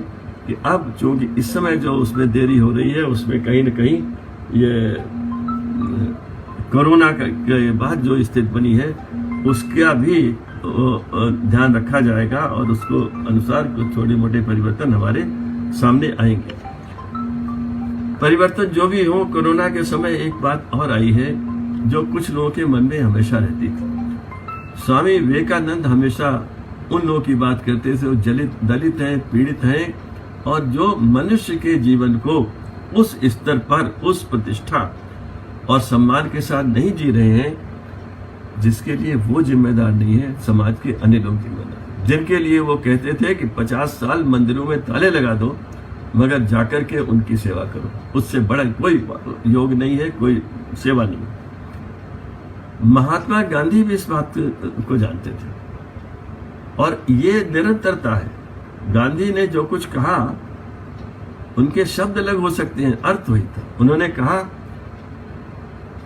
S1: कि अब चूंकि इस समय जो उसमें देरी हो रही है, उसमें कहीं न कहीं ये कोरोना के बाद जो स्थिति बनी है उसका भी ध्यान रखा जाएगा और उसको अनुसार कुछ छोटे मोटे परिवर्तन हमारे सामने आएंगे। परिवर्तन जो भी हो, कोरोना के समय एक बात और आई है जो कुछ लोगों के मन में हमेशा रहती थी। स्वामी विवेकानंद हमेशा उन लोगों की बात करते थे जो दलित हैं, पीड़ित हैं, और जो मनुष्य के जीवन को उस स्तर पर, उस प्रतिष्ठा और सम्मान के साथ नहीं जी रहे हैं, जिसके लिए वो जिम्मेदार नहीं है, समाज के अन्य लोग जिम्मेदार, जिनके लिए वो कहते थे कि 50 साल मंदिरों में ताले लगा दो मगर जाकर के उनकी सेवा करो, उससे बड़ा कोई योग नहीं है, कोई सेवा नहीं है। महात्मा गांधी भी इस बात को जानते थे और ये निरंतरता है। गांधी ने जो कुछ कहा, उनके शब्द अलग हो सकते हैं, अर्थ वही था। उन्होंने कहा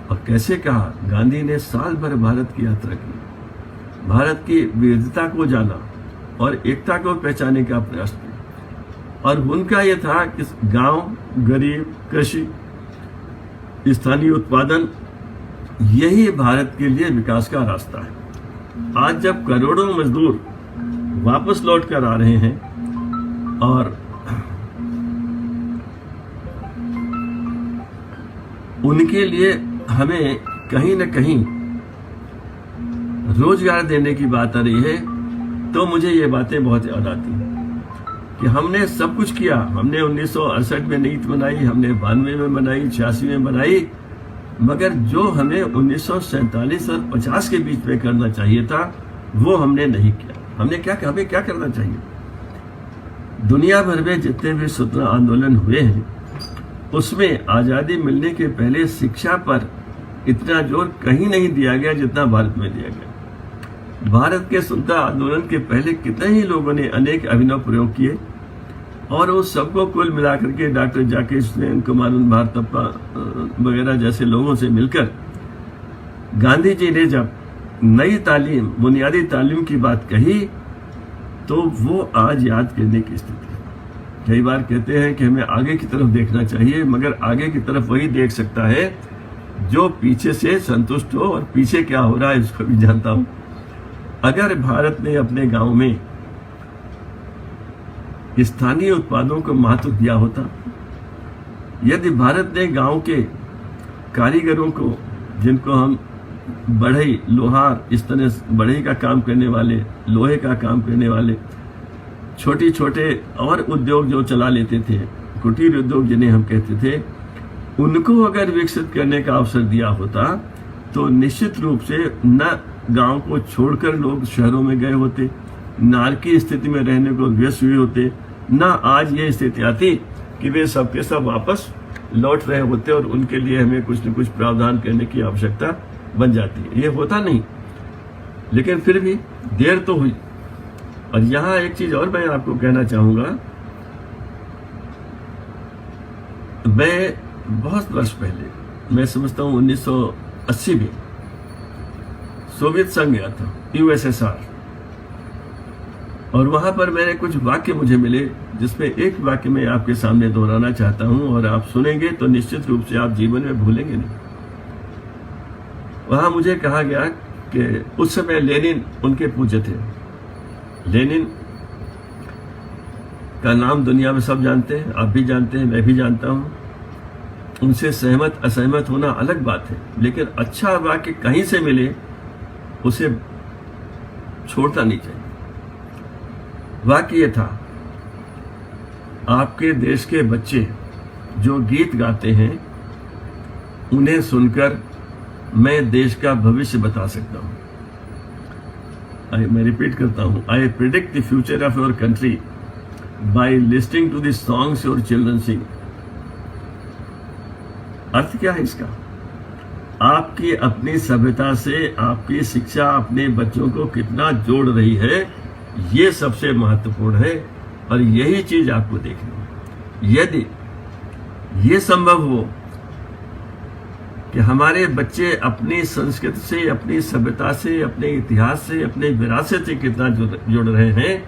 S1: और कैसे कहा। गांधी ने साल भर भारत की यात्रा की, भारत की विविधता को जाना और एकता को पहचानने का प्रयास किया, और उनका यह था कि गांव, गरीब, कृषि, स्थानीय उत्पादन, यही भारत के लिए विकास का रास्ता है। आज जब करोड़ों मजदूर वापस लौट कर आ रहे हैं और उनके लिए हमें कहीं न कहीं रोजगार देने की बात आ रही है, तो मुझे ये बातें बहुत याद आती हैं कि हमने सब कुछ किया। हमने 1968 में नीति बनाई, हमने 92 में बनाई, 86 में बनाई, मगर जो हमें 1947 और 50 के बीच में करना चाहिए था वो हमने नहीं किया। हमें क्या करना चाहिए? दुनिया भर में जितने भी स्वतंत्रता आंदोलन हुए हैं, उसमें आज़ादी मिलने के पहले शिक्षा पर इतना जोर कहीं नहीं दिया गया जितना भारत में दिया गया। भारत के स्वतंत्रता आंदोलन के पहले कितने ही लोगों ने अनेक अभिनव प्रयोग किए, और उस सबको कुल मिलाकर के डॉक्टर जाकिर हुसैन, कुमारन भारतप्पा वगैरह जैसे लोगों से मिलकर गांधी जी ने जब नई तालीम, बुनियादी तालीम की बात कही, तो वो आज याद करने की स्थिति है। कई बार कहते हैं कि हमें आगे की तरफ देखना चाहिए, मगर आगे की तरफ वही देख सकता है जो पीछे से संतुष्ट हो, और पीछे क्या हो रहा है इसको भी जानता हूं। अगर भारत ने अपने गांव में स्थानीय उत्पादों को महत्व दिया होता, यदि भारत ने गांव के कारीगरों को, जिनको हम बढ़ई, लोहार, इस तरह बढ़ई का काम करने वाले, लोहे का काम करने वाले, छोटे छोटे और उद्योग जो चला लेते थे, कुटीर उद्योग जिन्हें हम कहते थे, उनको अगर विकसित करने का अवसर दिया होता, तो निश्चित रूप से न गांव को छोड़कर लोग शहरों में गए होते, नार की स्थिति में रहने को व्यस्त हुए होते, न आज ये स्थिति आती कि वे सबके सब वापस लौट रहे होते और उनके लिए हमें कुछ न कुछ प्रावधान करने की आवश्यकता बन जाती है। ये होता नहीं, लेकिन फिर भी देर तो हुई। और यहां एक चीज और मैं आपको कहना चाहूंगा। मैं बहुत वर्ष पहले, मैं समझता हूं 1980 में सोवियत संघ गया था, यूएसएसआर, और वहां पर मैंने कुछ वाक्य मुझे मिले, जिसमें एक वाक्य मैं आपके सामने दोहराना चाहता हूं, और आप सुनेंगे तो निश्चित रूप से आप जीवन में भूलेंगे नहीं। वहां मुझे कहा गया कि उस समय लेनिन उनके पूज्य थे। लेनिन का नाम दुनिया में सब जानते हैं, आप भी जानते हैं, मैं भी जानता हूं। उनसे सहमत असहमत होना अलग बात है, लेकिन अच्छा वाक्य कहीं से मिले उसे छोड़ना नहीं चाहिए। वाक्य ये था, आपके देश के बच्चे जो गीत गाते हैं, उन्हें सुनकर मैं देश का भविष्य बता सकता हूं। मैं रिपीट करता हूं, I predict the future of your country by listening to the songs your children sing. अर्थ क्या है इसका? आपकी अपनी सभ्यता से आपकी शिक्षा अपने बच्चों को कितना जोड़ रही है, ये सबसे महत्वपूर्ण है, और यही चीज आपको देखनी है। यदि ये संभव हो कि हमारे बच्चे अपनी संस्कृति से, अपनी सभ्यता से, अपने इतिहास से, अपने विरासत से कितना जुड़ रहे हैं,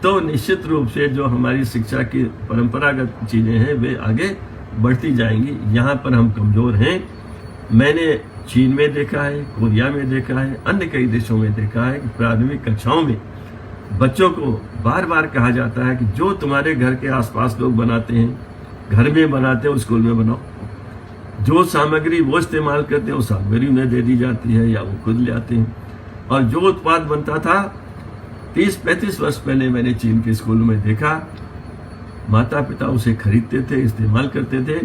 S1: तो निश्चित रूप से जो हमारी शिक्षा की परंपरागत चीजें हैं वे आगे बढ़ती जाएंगी। यहाँ पर हम कमजोर हैं। मैंने चीन में देखा है, कोरिया में देखा है, अन्य कई देशों में देखा है कि प्राथमिक कक्षाओं में बच्चों को बार बार कहा जाता है कि जो तुम्हारे घर के आसपास लोग बनाते हैं, घर में बनाते हो स्कूल में बनाओ। जो सामग्री वो इस्तेमाल करते हैं वो सामग्री उन्हें दे दी जाती है या वो खुद ले आते हैं। और जो उत्पाद बनता था 30-35 वर्ष पहले मैंने चीन के स्कूलों में देखा, माता पिता उसे खरीदते थे, इस्तेमाल करते थे,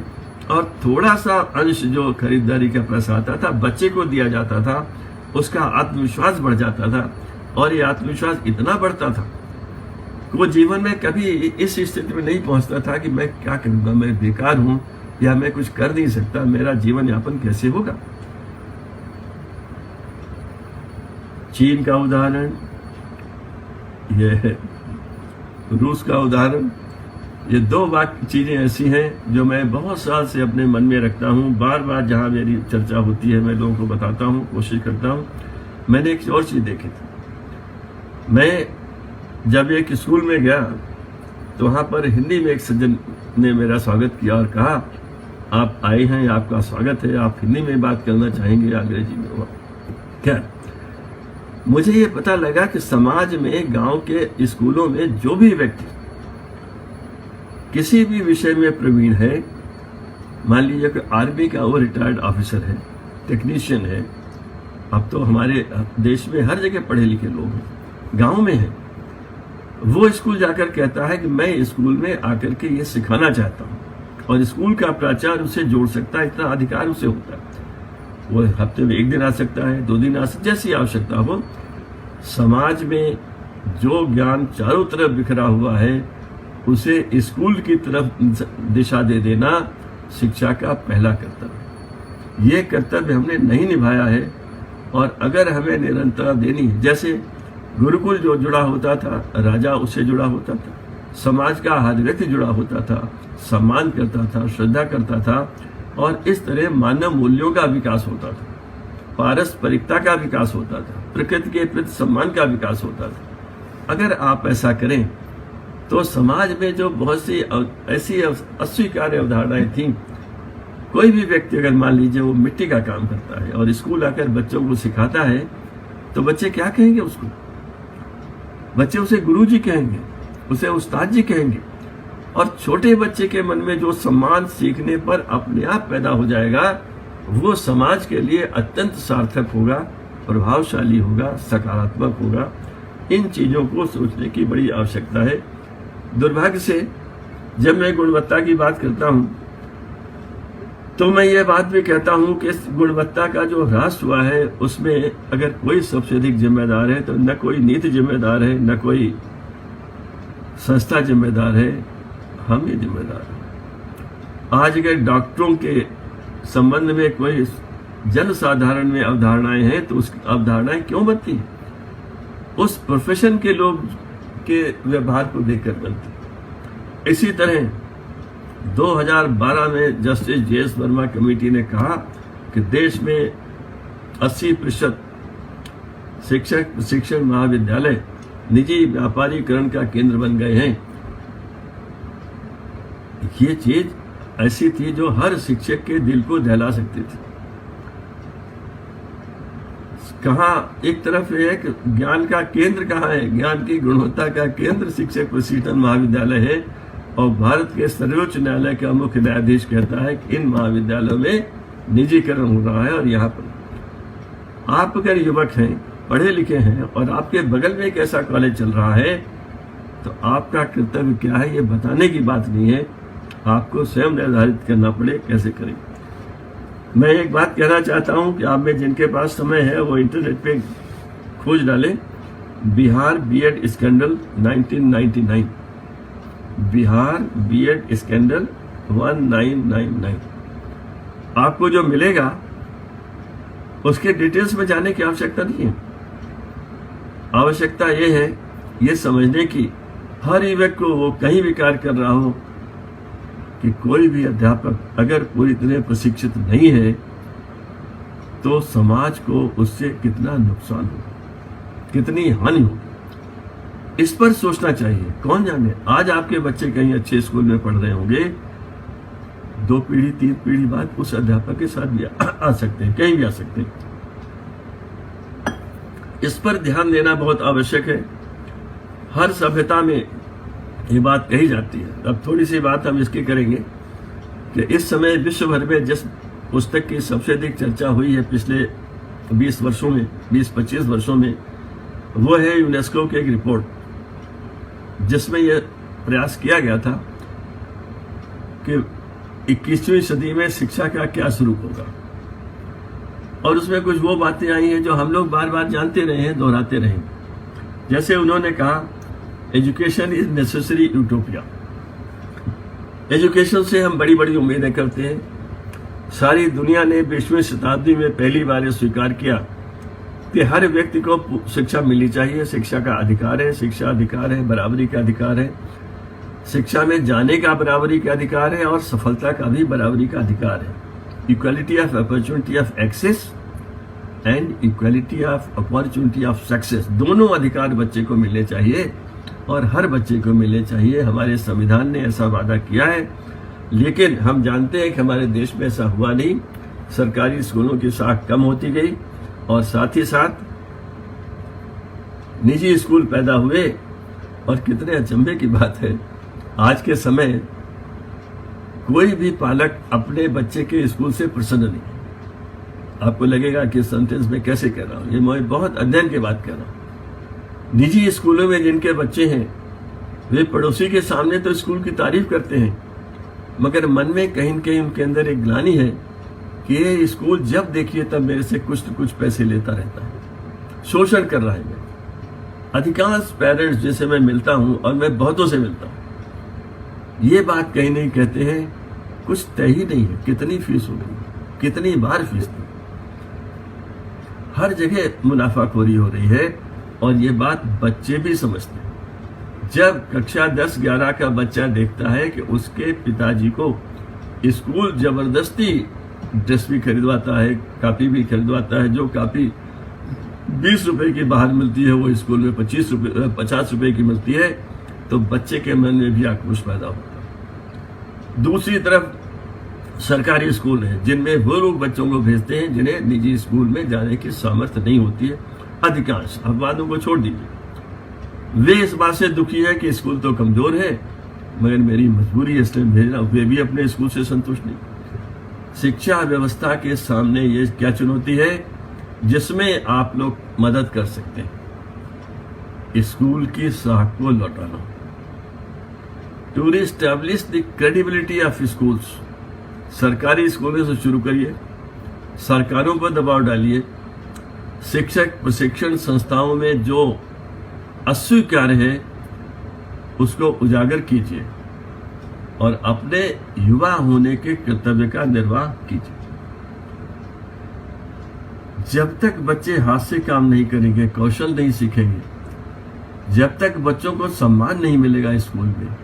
S1: और थोड़ा सा अंश जो खरीदारी का पैसा आता था बच्चे को दिया जाता था, उसका आत्मविश्वास बढ़ जाता था। और ये आत्मविश्वास इतना बढ़ता था कि वो जीवन में कभी इस स्थिति में नहीं पहुंचता था कि मैं क्या करूंगा, मैं बेकार हूं या मैं कुछ कर नहीं सकता, मेरा जीवन यापन कैसे होगा। चीन का उदाहरण, ये रूस का उदाहरण, ये दो चीजें ऐसी हैं जो मैं बहुत साल से अपने मन में रखता हूं। बार बार जहां मेरी चर्चा होती है मैं लोगों को बताता हूं, कोशिश करता हूं। मैंने एक और चीज देखी थी। मैं जब एक स्कूल में गया तो वहां पर हिंदी में एक सज्जन ने मेरा स्वागत किया और कहा, आप आए हैं, आपका स्वागत है, आप हिंदी में बात करना चाहेंगे या अंग्रेजी में? हुआ क्या? मुझे ये पता लगा कि समाज में, गांव के स्कूलों में जो भी व्यक्ति किसी भी विषय में प्रवीण है, मान लीजिए कि आर्मी का वो रिटायर्ड ऑफिसर है, टेक्नीशियन है, अब तो हमारे देश में हर जगह पढ़े लिखे लोग हैं, गांव में है, वो स्कूल जाकर कहता है कि मैं स्कूल में आकर के ये सिखाना चाहता हूं, और स्कूल का प्राचार्य उसे जोड़ सकता है, इतना अधिकार उसे होता है। वो हफ्ते में 1 दिन आ सकता है, 2 दिन आ सकता है, जैसी आवश्यकता हो। समाज में जो ज्ञान चारों तरफ बिखरा हुआ है उसे स्कूल की तरफ दिशा दे देना शिक्षा का पहला कर्तव्य। ये कर्तव्य हमने नहीं निभाया है, और अगर हमें निरंतरता देनी है, जैसे गुरुकुल जो जुड़ा होता था, राजा उससे जुड़ा होता था, समाज का हर व्यक्ति जुड़ा होता था, सम्मान करता था, श्रद्धा करता था, और इस तरह मानव मूल्यों का विकास होता था, पारस्परिकता का विकास होता था, प्रकृति के प्रति सम्मान का विकास होता था। अगर आप ऐसा करें तो समाज में जो बहुत सी ऐसी अस्वीकार्य अवधारणाएं थी, कोई भी व्यक्ति अगर मान लीजिए वो मिट्टी का काम करता है और स्कूल आकर बच्चों को सिखाता है, तो बच्चे क्या कहेंगे उसको? बच्चे उसे गुरुजी कहेंगे, उसे उस्ताद जी कहेंगे, और छोटे बच्चे के मन में जो सम्मान सीखने पर अपने आप पैदा हो जाएगा, वो समाज के लिए अत्यंत सार्थक होगा, प्रभावशाली होगा, सकारात्मक होगा। इन चीजों को सोचने की बड़ी आवश्यकता है। दुर्भाग्य से जब मैं गुणवत्ता की बात करता हूं तो मैं ये बात भी कहता हूं कि इस गुणवत्ता का जो ह्रास हुआ है उसमें अगर कोई सबसे अधिक जिम्मेदार है तो न कोई नीति जिम्मेदार है, न कोई संस्था जिम्मेदार है, हम ही जिम्मेदार हैं। आज अगर डॉक्टरों के संबंध में कोई जन साधारण में अवधारणाएं हैं तो उस अवधारणाएं क्यों बनती हैं? उस प्रोफेशन के लोग के व्यवहार को देखकर बनती। इसी तरह 2012 में जस्टिस JS वर्मा कमेटी ने कहा कि देश में 80% शिक्षक प्रशिक्षण महाविद्यालय निजी व्यापारीकरण का केंद्र बन गए हैं। ये चीज ऐसी थी जो हर शिक्षक के दिल को दहला सकती थी। कहाँ एक तरफ एक ज्ञान का केंद्र कहाँ है, ज्ञान की गुणवत्ता का केंद्र शिक्षक प्रशिक्षण महाविद्यालय है, और भारत के सर्वोच्च न्यायालय का मुख्य न्यायाधीश कहता है कि इन महाविद्यालयों में निजीकरण हो रहा है। और यहाँ पर आप अगर युवक हैं, पढ़े लिखे हैं, और आपके बगल में एक ऐसा कॉलेज चल रहा है, तो आपका कर्तव्य क्या है ये बताने की बात नहीं है, आपको स्वयं निर्धारित करना पड़े कैसे करें। मैं एक बात कहना चाहता हूं कि आप में जिनके पास समय है वो इंटरनेट पे खोज डालें, Bihar B.Ed scandal 1999, Bihar B.Ed scandal 1999। आपको जो मिलेगा उसके डिटेल्स में जाने की आवश्यकता नहीं है। आवश्यकता यह है ये समझने की हर युवक को वो कहीं भी कार्य कर रहा हो कि कोई भी अध्यापक अगर पूरी तरह प्रशिक्षित नहीं है तो समाज को उससे कितना नुकसान होगा, कितनी हानि होगी, इस पर सोचना चाहिए। कौन जाने आज आपके बच्चे कहीं अच्छे स्कूल में पढ़ रहे होंगे, 2 पीढ़ी 3 पीढ़ी बाद उस अध्यापक के साथ भी आ सकते हैं, कहीं भी आ सकते हैं। इस पर ध्यान देना बहुत आवश्यक है। हर सभ्यता में ये बात कही जाती है। अब थोड़ी सी बात हम इसकी करेंगे कि इस समय विश्व भर में जिस पुस्तक की सबसे अधिक चर्चा हुई है पिछले 20 वर्षों में, 20-25 वर्षों में, वो है यूनेस्को की एक रिपोर्ट जिसमें यह प्रयास किया गया था कि 21वीं सदी में शिक्षा का क्या स्वरूप होगा। और उसमें कुछ वो बातें आई हैं जो हम लोग बार बार जानते रहे हैं, दोहराते रहे। जैसे उन्होंने कहा, education is necessary utopia. Education से हम बड़ी बड़ी उम्मीदें करते हैं। सारी दुनिया ने 20वीं शताब्दी में पहली बार ये स्वीकार किया कि हर व्यक्ति को शिक्षा मिलनी चाहिए। शिक्षा का अधिकार है, शिक्षा अधिकार है, बराबरी का अधिकार है, शिक्षा में जाने का बराबरी का अधिकार है और सफलता का भी बराबरी का अधिकार है। Equality of opportunity of access and equality of opportunity of success, दोनों अधिकार बच्चे को मिलने चाहिए और हर बच्चे को मिलने चाहिए। हमारे संविधान ने ऐसा वादा किया है, लेकिन हम जानते हैं कि हमारे देश में ऐसा हुआ नहीं। सरकारी स्कूलों की साख कम होती गई और साथ ही साथ निजी स्कूल पैदा हुए। और कितने अचंभे की बात है, आज के समय कोई भी पालक अपने बच्चे के स्कूल से प्रसन्न नहीं। आपको लगेगा कि सेंटेंस में कैसे कह रहा हूं, ये मैं बहुत अध्ययन की बात कर रहा हूं। निजी स्कूलों में जिनके बच्चे हैं वे पड़ोसी के सामने तो स्कूल की तारीफ करते हैं, मगर मन में कहीं न कहीं उनके अंदर एक ग्लानि है कि ये स्कूल जब देखिए तब मेरे से कुछ न कुछ पैसे लेता रहता है, शोषण कर रहा है। अधिकांश पेरेंट्स जिसे मैं मिलता हूं, और मैं बहुतों से मिलता हूं, ये बात कहीं नहीं कहते हैं कुछ तय ही नहीं है, कितनी फीस हो गई, कितनी बार फीस दी। हर जगह मुनाफाखोरी हो रही है और ये बात बच्चे भी समझते हैं। जब कक्षा 10-11 का बच्चा देखता है कि उसके पिताजी को स्कूल जबरदस्ती ड्रेस भी खरीदवाता है, कापी भी खरीदवाता है, जो कापी 20 रुपए की बाहर मिलती है वो स्कूल में 50 रुपए की मिलती है, तो बच्चे के मन में भी आक्रोश पैदा होता है। दूसरी तरफ सरकारी स्कूल है जिनमें वो लोग बच्चों को भेजते हैं जिन्हें निजी स्कूल में जाने की सामर्थ्य नहीं होती है। अधिकांश, अपवादों को छोड़ दीजिए, वे इस बात से दुखी है कि स्कूल तो कमजोर है, मगर मेरी मजबूरी है इसलिए भेजना। वे भी अपने स्कूल से संतुष्ट नहीं। शिक्षा व्यवस्था के सामने ये क्या चुनौती है जिसमें आप लोग मदद कर सकते हैं? स्कूल की साख को लौटाना, to reestablish the credibility of schools. सरकारी स्कूलों से शुरू करिए, सरकारों पर दबाव डालिए, शिक्षक प्रशिक्षण संस्थाओं में जो अस्वीकार्य है उसको उजागर कीजिए और अपने युवा होने के कर्तव्य का निर्वाह कीजिए। जब तक बच्चे हाथ से काम नहीं करेंगे, कौशल नहीं सीखेंगे, जब तक बच्चों को सम्मान नहीं मिलेगा स्कूल में,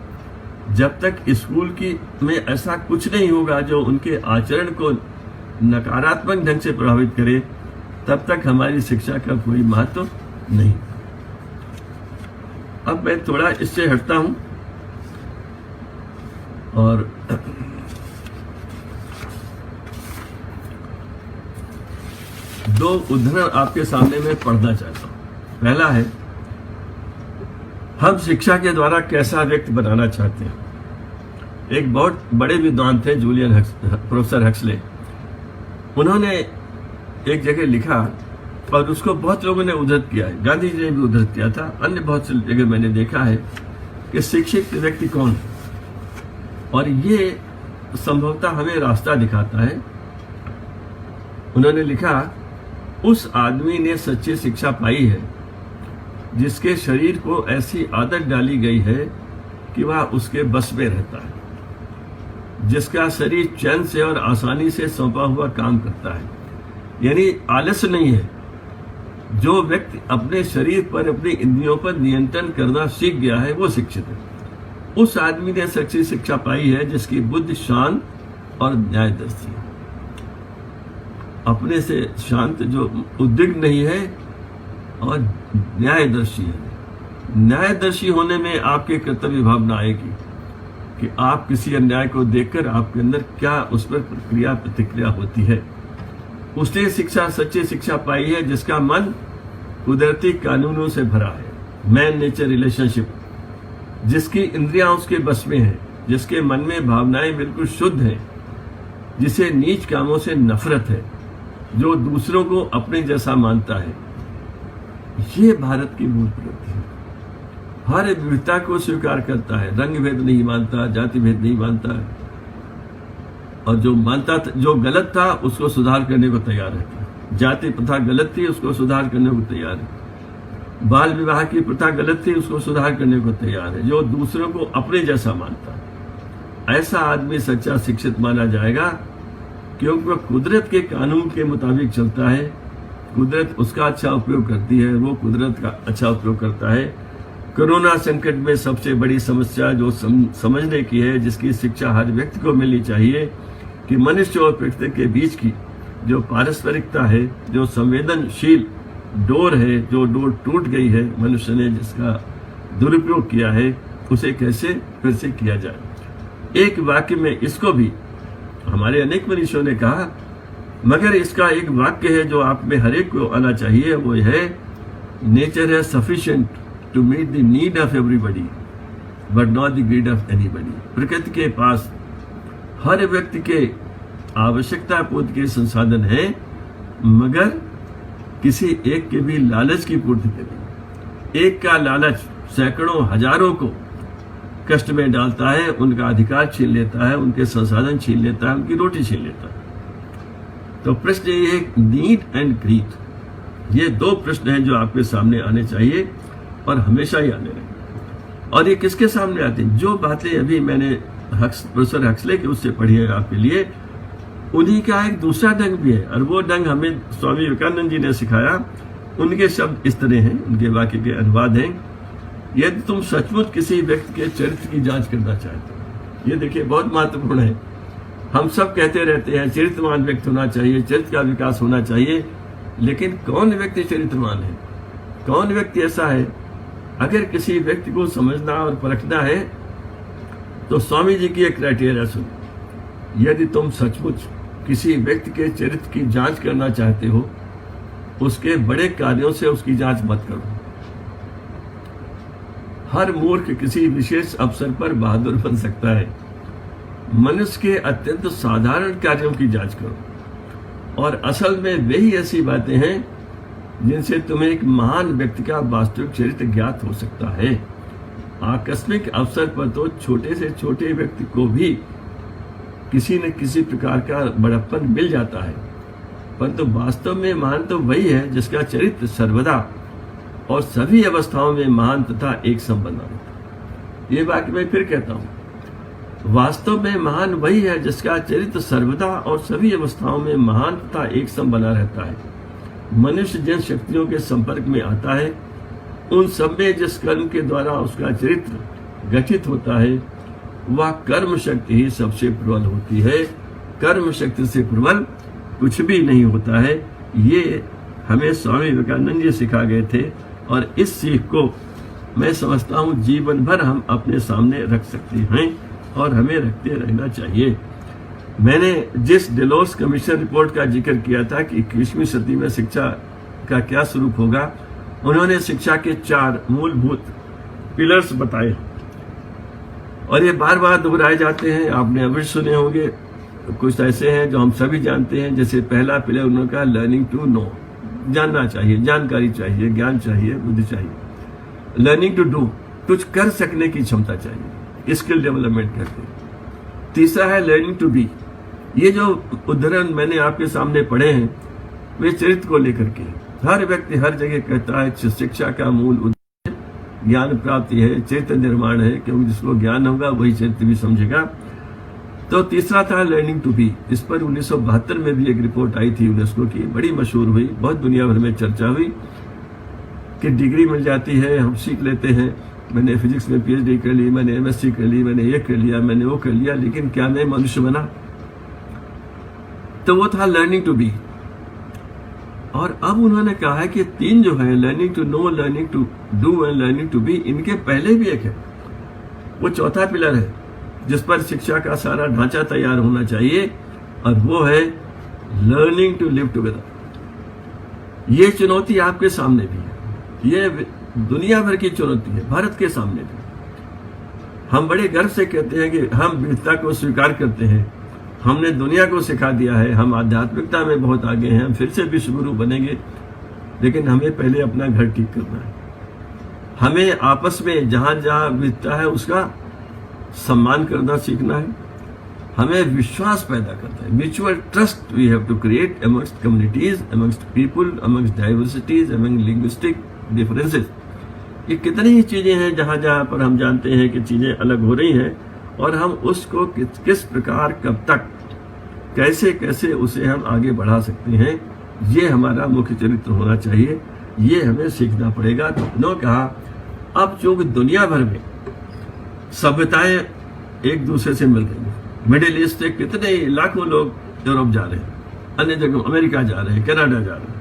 S1: जब तक स्कूल में ऐसा कुछ नहीं होगा जो उनके आचरण को नकारात्मक ढंग से प्रभावित करे, तब तक हमारी शिक्षा का कोई महत्व नहीं। अब मैं थोड़ा इससे हटता हूं और दो उदाहरण आपके सामने मैं पढ़ना चाहता हूं। पहला है, हम शिक्षा के द्वारा कैसा व्यक्ति बनाना चाहते हैं। एक बहुत बड़े विद्वान थे प्रोफेसर हक्सले। उन्होंने एक जगह लिखा और उसको बहुत लोगों ने उद्धृत किया है, गांधी जी ने भी उद्धृत किया था, अन्य बहुत सी जगह मैंने देखा है कि शिक्षित व्यक्ति कौन है, और ये संभवतः हमें रास्ता दिखाता है। उन्होंने लिखा, उस आदमी ने सच्ची शिक्षा पाई है जिसके शरीर को ऐसी आदत डाली गई है कि वह उसके बस में रहता है, जिसका शरीर चैन से और आसानी से सौंपा हुआ काम करता है, यानी आलस्य नहीं है। जो व्यक्ति अपने शरीर पर, अपनी इंद्रियों पर नियंत्रण करना सीख गया है वो शिक्षित है। उस आदमी ने सच्ची शिक्षा पाई है जिसकी बुद्धि शांत और न्यायदर्शी है। अपने से शांत, जो उद्विग्न नहीं है और न्यायदर्शी है। न्यायदर्शी होने में आपके कर्तव्य भावना आएगी कि आप किसी अन्याय को देखकर आपके अंदर क्या उस पर प्रक्रिया प्रतिक्रिया होती है। उसने सच्ची शिक्षा पाई है जिसका मन कुदरती कानूनों से भरा है, मैन नेचर रिलेशनशिप, जिसकी इंद्रियां उसके बस में है, जिसके मन में भावनाएं बिल्कुल शुद्ध हैं जिसे नीच कामों से नफरत है, जो दूसरों को अपने जैसा मानता है। ये भारत की मूल प्रवृत्ति है। हर विविधता को स्वीकार करता है, रंग भेद नहीं मानता, जाति भेद नहीं मानता है, और जो मानता था, जो गलत था उसको सुधार करने को तैयार है। जाति प्रथा गलत थी, उसको सुधार करने को तैयार है। बाल विवाह की प्रथा गलत थी, उसको सुधार करने को तैयार है। जो दूसरों को अपने जैसा मानता है, ऐसा आदमी सच्चा शिक्षित माना जाएगा, क्योंकि वह कुदरत के कानून के मुताबिक चलता है। कुदरत उसका अच्छा उपयोग करती है, वो कुदरत का अच्छा उपयोग करता है। कोरोना संकट में सबसे बड़ी समस्या जो समझने की है, जिसकी शिक्षा हर व्यक्ति को मिलनी चाहिए, कि मनुष्य और प्रकृति के बीच की जो पारस्परिकता है, जो संवेदनशील डोर है, जो डोर टूट गई है, मनुष्य ने जिसका दुरुपयोग किया है, उसे कैसे फिर से किया जाए। एक वाक्य में इसको भी हमारे अनेक मनीषियों ने कहा, मगर इसका एक वाक्य है जो आप में हर एक को आना चाहिए, वो है, नेचर है sufficient to meet the need of everybody but not the greed of anybody. प्रकृति के पास हर व्यक्ति के आवश्यकता पूर्ति के संसाधन है, मगर किसी एक के भी लालच की पूर्ति करें। एक का लालच सैकड़ों हजारों को कष्ट में डालता है, उनका अधिकार छीन लेता है, उनके संसाधन छीन लेता है, उनकी रोटी छीन लेता है। तो प्रश्न ये है, नीड एंड ग्रीड, ये दो प्रश्न हैं जो आपके सामने आने चाहिए और हमेशा ही आने रहेंगे। और ये किसके सामने आते हैं? जो बातें अभी मैंने प्रोफेसर हक्सले के उससे पढ़ी है आपके लिए, उन्हीं का एक दूसरा ढंग भी है, और वो ढंग हमें स्वामी विवेकानंद जी ने सिखाया। उनके शब्द इस तरह हैं, उनके वाक्य के अनुवाद हैं, यदि तुम सचमुच किसी व्यक्ति के चरित्र की जांच करना चाहते हो, ये देखिए बहुत महत्वपूर्ण है। हम सब कहते रहते हैं चरित्रवान व्यक्ति होना चाहिए, चरित्र का विकास होना चाहिए, लेकिन कौन व्यक्ति चरित्रवान है, कौन व्यक्ति ऐसा है? अगर किसी व्यक्ति को समझना और परखना है तो स्वामी जी की एक क्राइटेरिया सुनो, यदि तुम सचमुच किसी व्यक्ति के चरित्र की जांच करना चाहते हो, उसके बड़े कार्यों से उसकी जांच मत करो। हर मूर्ख किसी विशेष अवसर पर बहादुर बन सकता है। मनुष्य के अत्यंत साधारण कार्यों की जांच करो, और असल में वही ऐसी बातें हैं जिनसे तुम्हें एक महान व्यक्ति का वास्तविक चरित्र ज्ञात हो सकता है। आकस्मिक अवसर पर तो छोटे से छोटे व्यक्ति को भी किसी न किसी प्रकार का बड़प्पन मिल जाता है, परंतु वास्तव में महान तो वही है जिसका चरित्र सर्वदा और सभी अवस्थाओं में महान तथा एक सम बना रहता है। ये वाक्य मैं फिर कहता हूँ, वास्तव में महान वही है जिसका चरित्र सर्वदा और सभी अवस्थाओं में महान तथा एक सम बना रहता है। मनुष्य जिन शक्तियों के संपर्क में आता है, उन सब में जिस कर्म के द्वारा उसका चरित्र गठित होता है, वह कर्म शक्ति ही सबसे प्रबल होती है। कर्म शक्ति से प्रबल कुछ भी नहीं होता है। ये हमें स्वामी विवेकानंद जी सिखा गए थे, और इस सीख को मैं समझता हूँ जीवन भर हम अपने सामने रख सकते हैं और हमें रखते रहना चाहिए। मैंने जिस डेलोस कमीशन रिपोर्ट का जिक्र किया था कि 21वीं सदी में शिक्षा का क्या स्वरूप होगा, उन्होंने शिक्षा के 4 मूलभूत पिलर्स बताए, और ये बार बार दोहराए जाते हैं। आपने अवश्य सुने होंगे, कुछ ऐसे हैं जो हम सभी जानते हैं। जैसे पहला पिलर उन्होंने कहा लर्निंग टू नो, जानना चाहिए, जानकारी चाहिए, ज्ञान चाहिए, बुद्धि चाहिए। लर्निंग टू डू, कुछ कर सकने की क्षमता चाहिए, स्किल डेवलपमेंट करके। तीसरा है लर्निंग टू बी। ये जो उदाहरण मैंने आपके सामने पढ़े हैं, वे चरित्र को लेकर के। हर व्यक्ति हर जगह कहता है शिक्षा का मूल उद्देश्य ज्ञान प्राप्ति है, चरित्र निर्माण है, क्योंकि जिसको ज्ञान होगा वही चरित्र भी समझेगा। तो तीसरा था लर्निंग टू बी। इस पर 1972 में भी एक रिपोर्ट आई थी यूनेस्को की, बड़ी मशहूर हुई, बहुत दुनिया भर में चर्चा हुई कि डिग्री मिल जाती है, हम सीख लेते हैं। मैंने फिजिक्स में PhD कर ली, मैंने MSc कर ली, मैंने ये कर लिया, मैंने वो कर लिया, लेकिन क्या मैं मनुष्य बना? तो वो था लर्निंग टू बी। और अब उन्होंने कहा है कि 3 जो है, learning to know, learning to do and learning to be, इनके पहले भी एक है, वो चौथा पिलर है जिस पर शिक्षा का सारा ढांचा तैयार होना चाहिए, और वो है लर्निंग टू लिव टुगेदर। ये चुनौती आपके सामने भी है, ये दुनिया भर की चुनौती है, भारत के सामने भी। हम बड़े गर्व से कहते हैं कि हम विविधता को स्वीकार करते हैं, हमने दुनिया को सिखा दिया है, हम आध्यात्मिकता में बहुत आगे हैं, हम फिर से विश्व गुरु बनेंगे, लेकिन हमें पहले अपना घर ठीक करना है। हमें आपस में जहां जहां बीतता है उसका सम्मान करना सीखना है। हमें विश्वास पैदा करना है, mutual trust we have to create amongst communities, amongst people, amongst diversities, among linguistic differences. ये कितनी ही चीजें हैं जहां जहां पर हम जानते हैं कि चीजें अलग हो रही हैं, और हम उसको किस प्रकार, कब तक, कैसे कैसे उसे हम आगे बढ़ा सकते हैं, ये हमारा मुख्य चरित्र होना चाहिए। ये हमें सीखना पड़ेगा। तो उन्होंने कहा अब जो दुनिया भर में सभ्यताएं एक दूसरे से मिल रही हैं, मिडिल ईस्ट से कितने लाखों लोग यूरोप जा रहे हैं, अन्य जगह अमेरिका जा रहे हैं, कनाडा जा रहे हैं।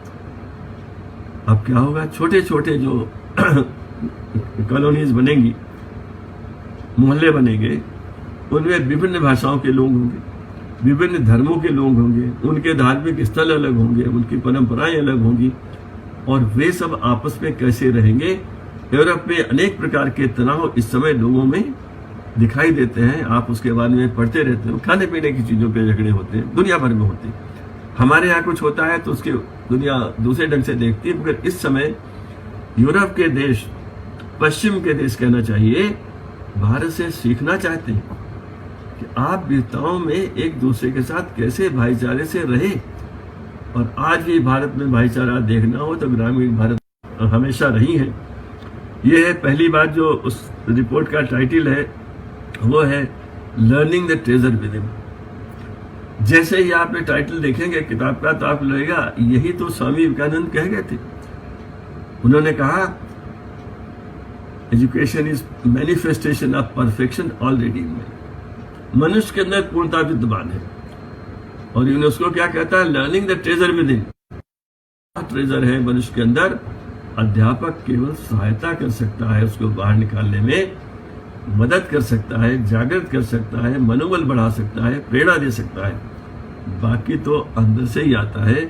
S1: अब क्या होगा, छोटे छोटे जो कॉलोनीज बनेंगी, मोहल्ले बनेंगे, उनमें विभिन्न भाषाओं के लोग होंगे, विभिन्न धर्मों के लोग होंगे, उनके धार्मिक स्थल अलग होंगे, उनकी परंपराएं अलग होंगी, और वे सब आपस में कैसे रहेंगे। यूरोप में अनेक प्रकार के तनाव इस समय लोगों में दिखाई देते हैं, आप उसके बारे में पढ़ते रहते हो। खाने पीने की चीजों पे झगड़े होते हैं, दुनिया भर में होते हैं। हमारे यहाँ कुछ होता है तो उसके दुनिया दूसरे ढंग से देखती है, मगर इस समय यूरोप के देश, पश्चिम के देश कहना चाहिए, भारत से सीखना चाहते हैं कि आप वीरताओं में एक दूसरे के साथ कैसे भाईचारे से रहे। और आज भी भारत में भाईचारा देखना हो तो ग्रामीण भारत हमेशा रही है। यह है पहली बात जो उस रिपोर्ट का टाइटल है, वो है learning the treasure with him. जैसे ही आपने टाइटल देखेंगे किताब का तो आप लगेगा यही तो स्वामी विवेकानंद कह गए थे। उन्होंने कहा education is manifestation of perfection already in man. मनुष्य के अंदर पूर्णता विद्यमान है, और यूनेस्को क्या कहता है, learning the treasure with in. Treasure है मनुष्य के अंदर, अध्यापक केवल सहायता कर सकता है, उसको बाहर निकालने में मदद कर सकता है, जागृत कर सकता है, मनोबल बढ़ा सकता है, प्रेरणा दे सकता है। बाकी तो अंदर से ही आता है।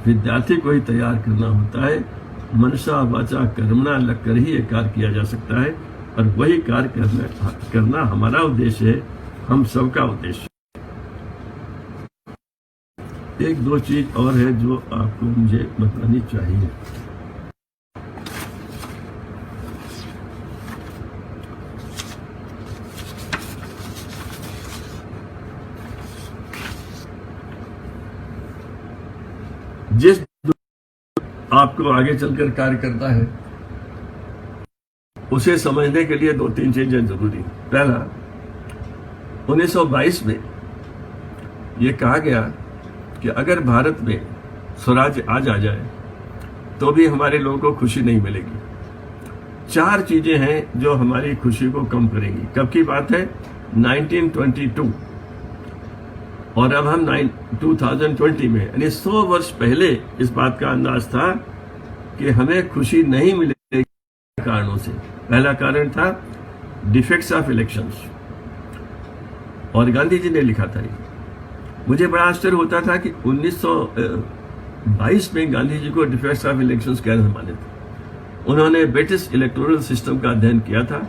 S1: विद्यार्थी को ही तैयार करना होता है। मनसा वाचा कर्मणा लगकर ही एक कार्य किया जा सकता है, और वही कार्य करना हमारा उद्देश्य है, हम सबका उद्देश्य। एक दो चीज और है जो आपको मुझे बतानी चाहिए। जिस आपको आगे चलकर कार्य करता है उसे समझने के लिए दो तीन चीजें जरूरी। पहला, 1922 में यह कहा गया कि अगर भारत में स्वराज्य आ जाए तो भी हमारे लोगों को खुशी नहीं मिलेगी। चार चीजें हैं जो हमारी खुशी को कम करेंगी। कब की बात है, 1922, और अब हम 2020 में, यानी 100 वर्ष पहले इस बात का अंदाज था कि हमें खुशी नहीं मिलेगी कारणों से। पहला कारण था डिफेक्ट्स ऑफ इलेक्शंस, और गांधी जी ने लिखा था ये। मुझे बड़ा आश्चर्य होता था कि 1922 में गांधी जी को डिफेक्ट्स ऑफ इलेक्शंस कैसे माने थे। उन्होंने ब्रिटिश इलेक्टोरल सिस्टम का अध्ययन किया था,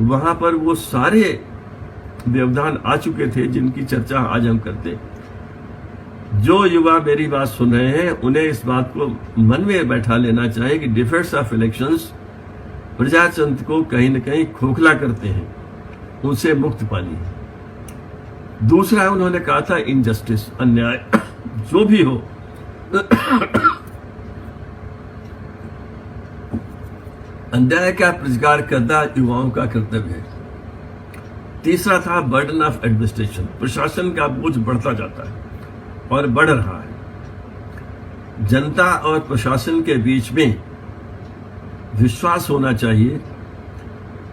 S1: वहां पर वो सारे व्यवधान आ चुके थे जिनकी चर्चा आज हम करते हैं। जो युवा मेरी बात सुन रहे हैं उन्हें इस बात को मन में बैठा लेना चाहिए कि डिफेक्ट्स ऑफ इलेक्शंस प्रजातंत्र को कहीं न कहीं खोखला करते हैं, उनसे मुक्त पानी है। दूसरा उन्होंने कहा था इनजस्टिस, अन्याय जो भी हो अन्याय का प्रतिकार करना युवाओं का कर्तव्य है। तीसरा था बर्डन ऑफ एडमिनिस्ट्रेशन, प्रशासन का बोझ बढ़ता जाता है और बढ़ रहा है। जनता और प्रशासन के बीच में विश्वास होना चाहिए,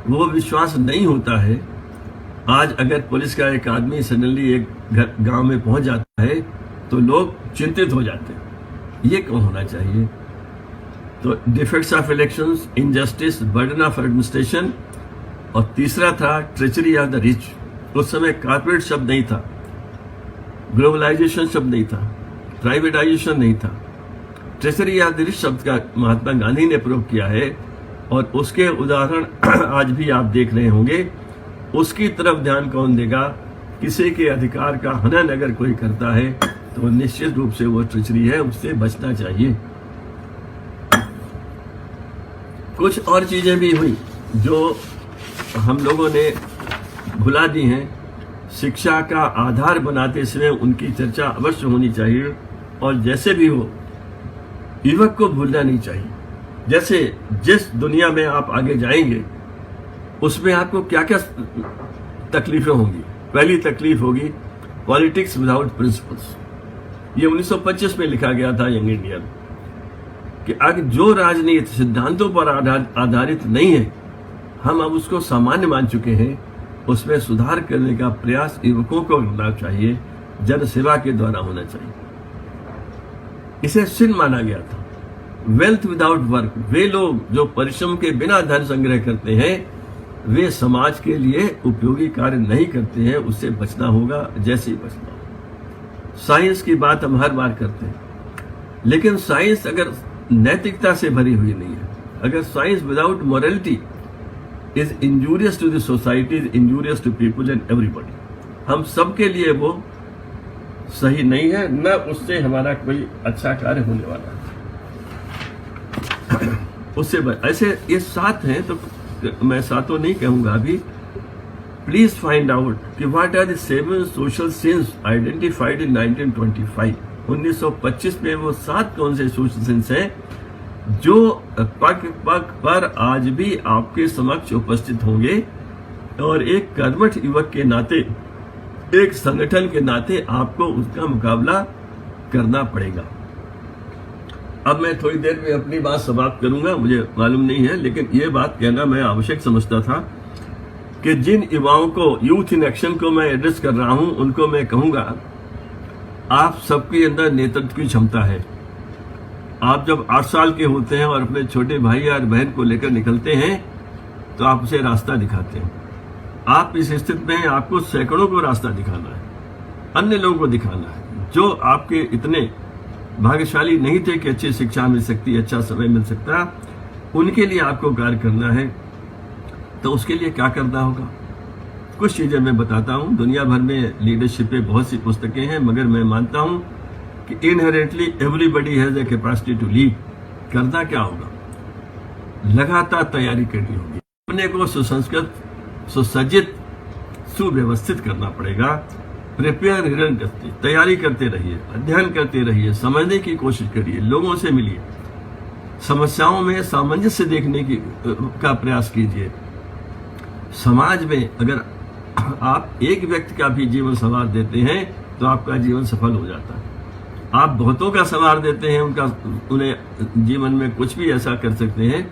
S1: वो विश्वास नहीं होता है। आज अगर पुलिस का एक आदमी सडनली एक गांव में पहुंच जाता है तो लोग चिंतित हो जाते हैं। ये क्यों होना चाहिए? तो defects of elections, injustice, burden of administration, और तीसरा था ट्रेचरी ऑफ द रिच। उस समय कॉर्पोरेट शब्द नहीं था, ग्लोबलाइजेशन शब्द नहीं था, प्राइवेटाइजेशन नहीं था। ट्रेचरी ऑफ द रिच शब्द का महात्मा गांधी ने प्रयोग किया है, और उसके उदाहरण आज भी आप देख रहे होंगे। उसकी तरफ ध्यान कौन देगा किसी के अधिकार का हनन अगर कोई करता है तो निश्चित रूप से वो ट्रिचरी है, उससे बचना चाहिए। कुछ और चीजें भी हुई जो हम लोगों ने भुला दी हैं। शिक्षा का आधार बनाते समय उनकी चर्चा अवश्य होनी चाहिए, और जैसे भी हो युवक को भूलना नहीं चाहिए। जैसे जिस दुनिया में आप आगे जाएंगे उसमें आपको क्या क्या तकलीफें होंगी। पहली तकलीफ होगी पॉलिटिक्स विदाउट प्रिंसिपल्स। ये 1925 में लिखा गया था यंग इंडिया में कि अगर जो राजनीति सिद्धांतों पर आधारित नहीं है, हम अब उसको सामान्य मान चुके हैं, उसमें सुधार करने का प्रयास युवकों को करना चाहिए, जन सेवा के द्वारा होना चाहिए। इसे सिन माना गया था। वेल्थ विदाउट वर्क, वे लोग जो परिश्रम के बिना धन संग्रह करते हैं वे समाज के लिए उपयोगी कार्य नहीं करते हैं, उससे बचना होगा जैसे ही बचना होगा। साइंस की बात हम हर बार करते हैं, लेकिन साइंस अगर नैतिकता से भरी हुई नहीं है, अगर science without morality is injurious to the society, is injurious to people and everybody, हम सबके लिए वो सही नहीं है, न उससे हमारा कोई अच्छा कार्य होने वाला है। उससे ऐसे ये 7 हैं, तो मैं 7 नहीं कहूंगा अभी। प्लीज फाइंड आउट कि what are the 7 social sins identified in 1925। 1925 में वो 7 कौन से सोशल सिंस हैं जो पग पग पर आज भी आपके समक्ष उपस्थित होंगे, और एक कर्मठ युवक के नाते, एक संगठन के नाते आपको उसका मुकाबला करना पड़ेगा। अब मैं थोड़ी देर में अपनी बात समाप्त करूंगा, मुझे मालूम नहीं है, लेकिन ये बात कहना मैं आवश्यक समझता था कि जिन युवाओं को, यूथ इन एक्शन को मैं एड्रेस कर रहा हूं, उनको मैं कहूंगा आप सबके अंदर नेतृत्व की क्षमता है। आप जब 8 साल के होते हैं और अपने छोटे भाई या बहन को लेकर निकलते हैं तो आप उसे रास्ता दिखाते हैं। आप इस स्थिति में आपको सैकड़ों को रास्ता दिखाना है, अन्य लोगों को दिखाना है जो आपके इतने भाग्यशाली नहीं थे कि अच्छी शिक्षा मिल सकती, अच्छा समय मिल सकता, उनके लिए आपको कार्य करना है। तो उसके लिए क्या करना होगा, कुछ चीजें मैं बताता हूं। दुनिया भर में लीडरशिप पे बहुत सी पुस्तकें हैं, मगर मैं मानता हूं कि inherently everybody has a capacity to lead. करना क्या होगा, लगातार तैयारी करनी होगी, अपने को सुसंस्कृत, सुसज्जित, सुव्यवस्थित करना पड़ेगा। प्रिपेयर रिटर्न करते, तैयारी करते रहिए, अध्ययन करते रहिए, समझने की कोशिश करिए, लोगों से मिलिए, समस्याओं में सामंजस्य देखने की का प्रयास कीजिए। समाज में अगर आप एक व्यक्ति का भी जीवन संवार देते हैं तो आपका जीवन सफल हो जाता है। आप बहुतों का संवार देते हैं, उन्हें जीवन में कुछ भी ऐसा कर सकते हैं,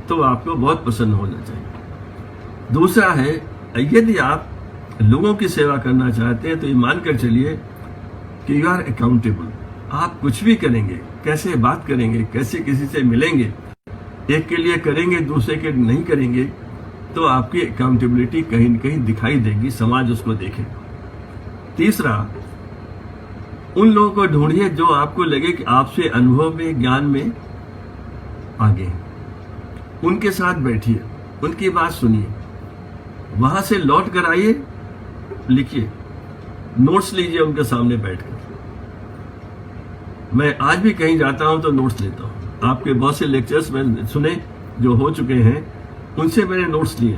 S1: तो आपको बहुत प्रसन्न होना चाहिए। दूसरा है, यदि आप लोगों की सेवा करना चाहते हैं तो ये मानकर चलिए कि यू आर अकाउंटेबल। आप कुछ भी करेंगे, कैसे बात करेंगे, कैसे किसी से मिलेंगे, एक के लिए करेंगे दूसरे के नहीं करेंगे, तो आपकी अकाउंटेबिलिटी कहीं न कहीं दिखाई देगी, समाज उसको देखेगा। तीसरा, उन लोगों को ढूंढिए जो आपको लगे कि आपसे अनुभव में, ज्ञान में आगे हैं, उनके साथ बैठिए, उनकी बात सुनिए, वहां से लौट कर आइए, लिखिए, नोट्स लीजिए उनके सामने बैठकर। मैं आज भी कहीं जाता हूं तो नोट्स लेता हूं। आपके बहुत से लेक्चर्स मैंने सुने जो हो चुके हैं, उनसे मैंने नोट्स लिए।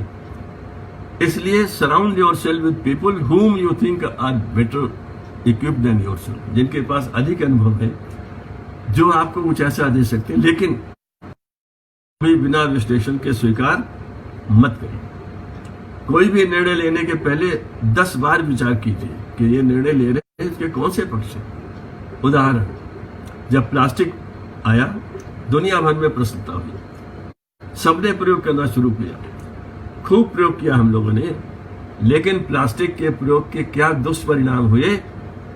S1: इसलिए surround yourself with people whom you think are better equipped than yourself, जिनके पास अधिक अनुभव है, जो आपको कुछ ऐसा दे सकते हैं, लेकिन बिना विश्लेषण के स्वीकार मत करिए। कोई भी निर्णय लेने के पहले 10 बार विचार कीजिए कि ये निर्णय ले रहे हैं, इसके कौन से पक्ष हैं। उदाहरण, जब प्लास्टिक आया, दुनिया भर में प्रसन्नता हुई, सबने प्रयोग करना शुरू किया, खूब प्रयोग किया हम लोगों ने, लेकिन प्लास्टिक के प्रयोग के क्या दुष्परिणाम हुए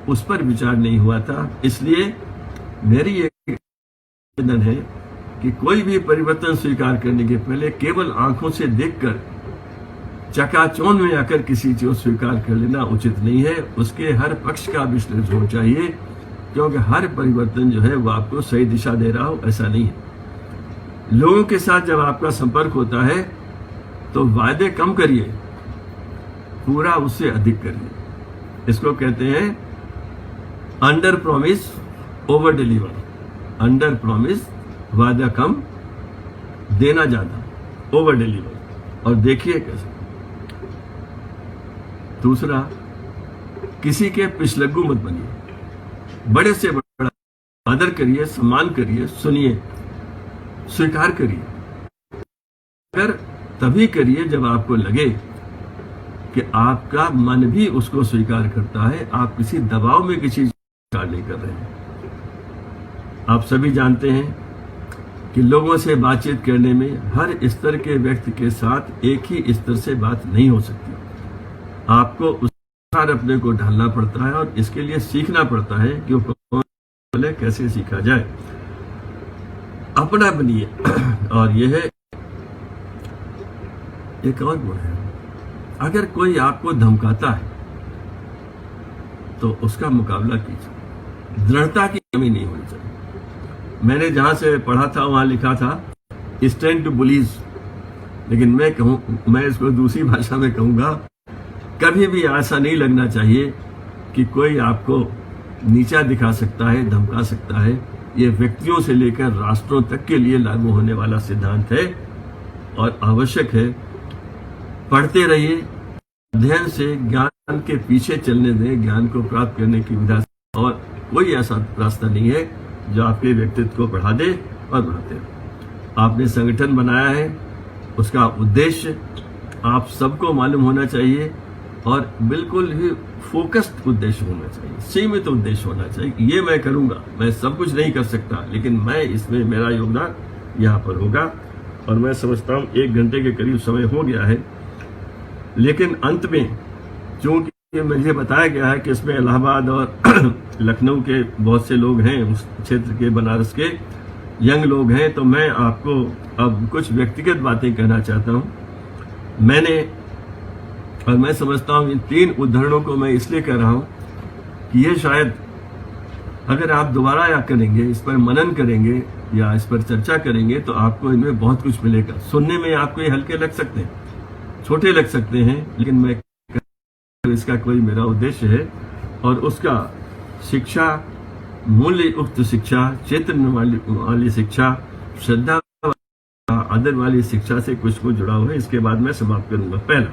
S1: उस पर विचार नहीं हुआ था। इसलिए मेरी एक निवेदन है कि कोई भी परिवर्तन स्वीकार करने के पहले केवल आंखों से देखकर चकाचौंध में आकर किसी चीज को स्वीकार कर लेना उचित नहीं है। उसके हर पक्ष का विश्लेषण होना चाहिए, क्योंकि हर परिवर्तन जो है वो आपको सही दिशा दे रहा हो ऐसा नहीं है। लोगों के साथ जब आपका संपर्क होता है तो वायदे कम करिए, पूरा उससे अधिक करिए। इसको कहते हैं under promise over deliver. Under promise वादा कम, देना ज्यादा, ओवर डिलीवर। और देखिए कैसे। दूसरा, किसी के पिछलग्गू मत बनिए। बड़े से बड़ा आदर करिए, सम्मान करिए, सुनिए, स्वीकार करिए। अगर तभी करिए जब आपको लगे कि आपका मन भी उसको स्वीकार करता है, आप किसी दबाव में किसी चीज स्वीकार नहीं कर रहे हैं। आप सभी जानते हैं कि लोगों से बातचीत करने में हर स्तर के व्यक्ति के साथ एक ही स्तर से बात नहीं हो सकती। आपको उस पर अपने को ढालना पड़ता है और इसके लिए सीखना पड़ता है कि वो कौन बोले, कैसे सीखा जाए। अपना बनिए। और यह है एक और गुण है, अगर कोई आपको धमकाता है तो उसका मुकाबला कीजिए। दृढ़ता की कमी नहीं होनी चाहिए। मैंने जहां से पढ़ा था वहां लिखा था स्टैंड टू बुलीज, लेकिन मैं इसको दूसरी भाषा में कहूंगा, कभी भी ऐसा नहीं लगना चाहिए कि कोई आपको नीचा दिखा सकता है, धमका सकता है। ये व्यक्तियों से लेकर राष्ट्रों तक के लिए लागू होने वाला सिद्धांत है और आवश्यक है। पढ़ते रहिए, अध्ययन से ज्ञान के पीछे चलने दें, ज्ञान को प्राप्त करने की विधा। और कोई ऐसा रास्ता नहीं है जो आपके व्यक्तित्व को बढ़ा दे और बढ़ाते रहे। आपने संगठन बनाया है, उसका उद्देश्य आप सबको मालूम होना चाहिए और बिल्कुल ही फोकस्ड उद्देश्य होना चाहिए, सीमित उद्देश्य होना चाहिए। ये मैं करूंगा, मैं सब कुछ नहीं कर सकता, लेकिन मैं इसमें मेरा योगदान यहाँ पर होगा। और मैं समझता हूँ 1 घंटे के करीब समय हो गया है, लेकिन अंत में चूंकि मुझे बताया गया है कि इसमें इलाहाबाद और लखनऊ के बहुत से लोग हैं, उस क्षेत्र के, बनारस के यंग लोग हैं, तो मैं आपको अब कुछ व्यक्तिगत बातें कहना चाहता हूं। मैं समझता हूं इन 3 उदाहरणों को मैं इसलिए कह रहा हूं कि ये शायद अगर आप दोबारा या करेंगे, इस पर मनन करेंगे या इस पर चर्चा करेंगे, तो आपको इनमें बहुत कुछ मिलेगा। सुनने में आपको ये हल्के लग सकते हैं, छोटे लग सकते हैं, लेकिन मैं इसका कोई मेरा उद्देश्य है और उसका शिक्षा, मूल्य युक्त शिक्षा, चेतन वाली शिक्षा, श्रद्धा, आदर वाली शिक्षा से कुछ जुड़ा हुआ है। इसके बाद मैं समाप्त करूंगा। पहला,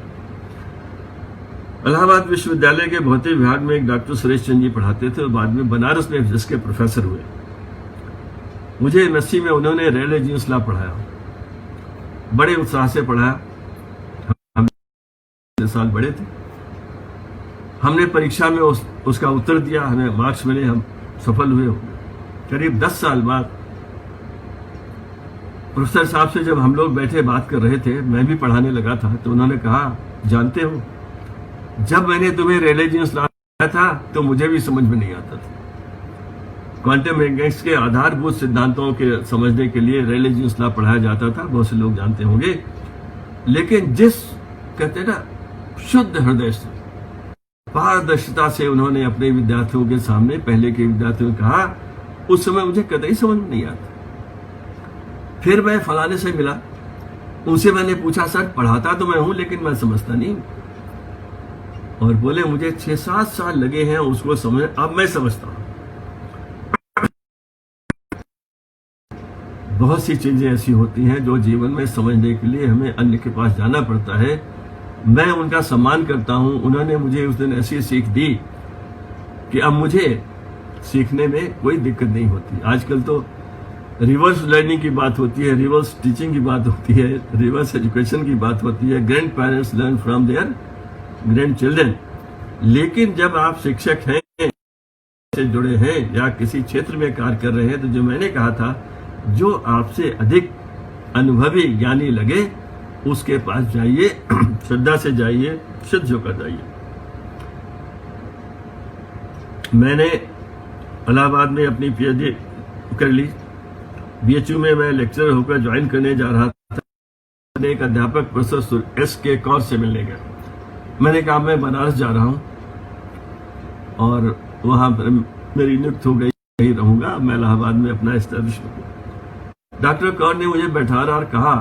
S1: इलाहाबाद विश्वविद्यालय के भौतिक विभाग में एक डॉक्टर सुरेश चंद्र जी पढ़ाते थे और बाद में बनारस में जिसके प्रोफेसर हुए। मुझे यूनिवर्सिटी में उन्होंने रिलीजियस लॉ पढ़ाया, बड़े उत्साह से पढ़ाया। हम 6 साल बड़े थे। हमने परीक्षा में उसका उत्तर दिया, हमें मार्क्स मिले, हम सफल हुए। करीब 10 साल बाद प्रोफेसर साहब से जब हम लोग बैठे बात कर रहे थे, मैं भी पढ़ाने लगा था, तो उन्होंने कहा, जानते हो, जब मैंने तुम्हें रिलीजियस लॉ पढ़ाया था तो मुझे भी समझ में नहीं आता था। क्वांटम मैकेनिक्स के आधारभूत सिद्धांतों के समझने के लिए रिलीजियस लॉ पढ़ाया जाता था, बहुत से लोग जानते होंगे। लेकिन जिस कहते ना शुद्ध हृदय से, पारदर्शिता से उन्होंने अपने विद्यार्थियों के सामने, पहले के विद्यार्थियों ने कहा, उस समय मुझे कतई समझ में नहीं आता। फिर मैं फलाने से मिला, उनसे मैंने पूछा, सर पढ़ाता तो मैं हूं लेकिन मैं समझता नहीं। और बोले, मुझे 6-7 साल लगे हैं उसको समझ, अब मैं समझता हूं। बहुत सी चीजें ऐसी होती हैं जो जीवन में समझने के लिए हमें अन्य के पास जाना पड़ता है। मैं उनका सम्मान करता हूं। उन्होंने मुझे उस दिन ऐसी सीख दी कि अब मुझे सीखने में कोई दिक्कत नहीं होती। आजकल तो रिवर्स लर्निंग की बात होती है, रिवर्स टीचिंग की बात होती है, रिवर्स एजुकेशन की बात होती है। Grandparents learn from their grandchildren. लेकिन जब आप शिक्षक हैं, से जुड़े हैं या किसी क्षेत्र में कार्य कर रहे हैं, तो जो मैंने कहा था, जो आपसे अधिक अनुभवी ज्ञानी लगे उसके पास जाइए, श्रद्धा से जाइए, शुद्ध होकर जाइए। मैंने इलाहाबाद में अपनी पीएचडी कर ली। बीएचयू में मैं लेक्चरर होकर ज्वाइन करने जा रहा था। एक अध्यापक प्रोफेसर एस.के. कौर से मिलने गया। मैंने कहा, मैं बनारस जा रहा हूं और वहां पर मेरी नियुक्ति हो गई, वहीं रहूंगा, मैं इलाहाबाद में अपना एस्टेब्लिशमेंट। डॉक्टर कौर ने मुझे बैठाया और कहा,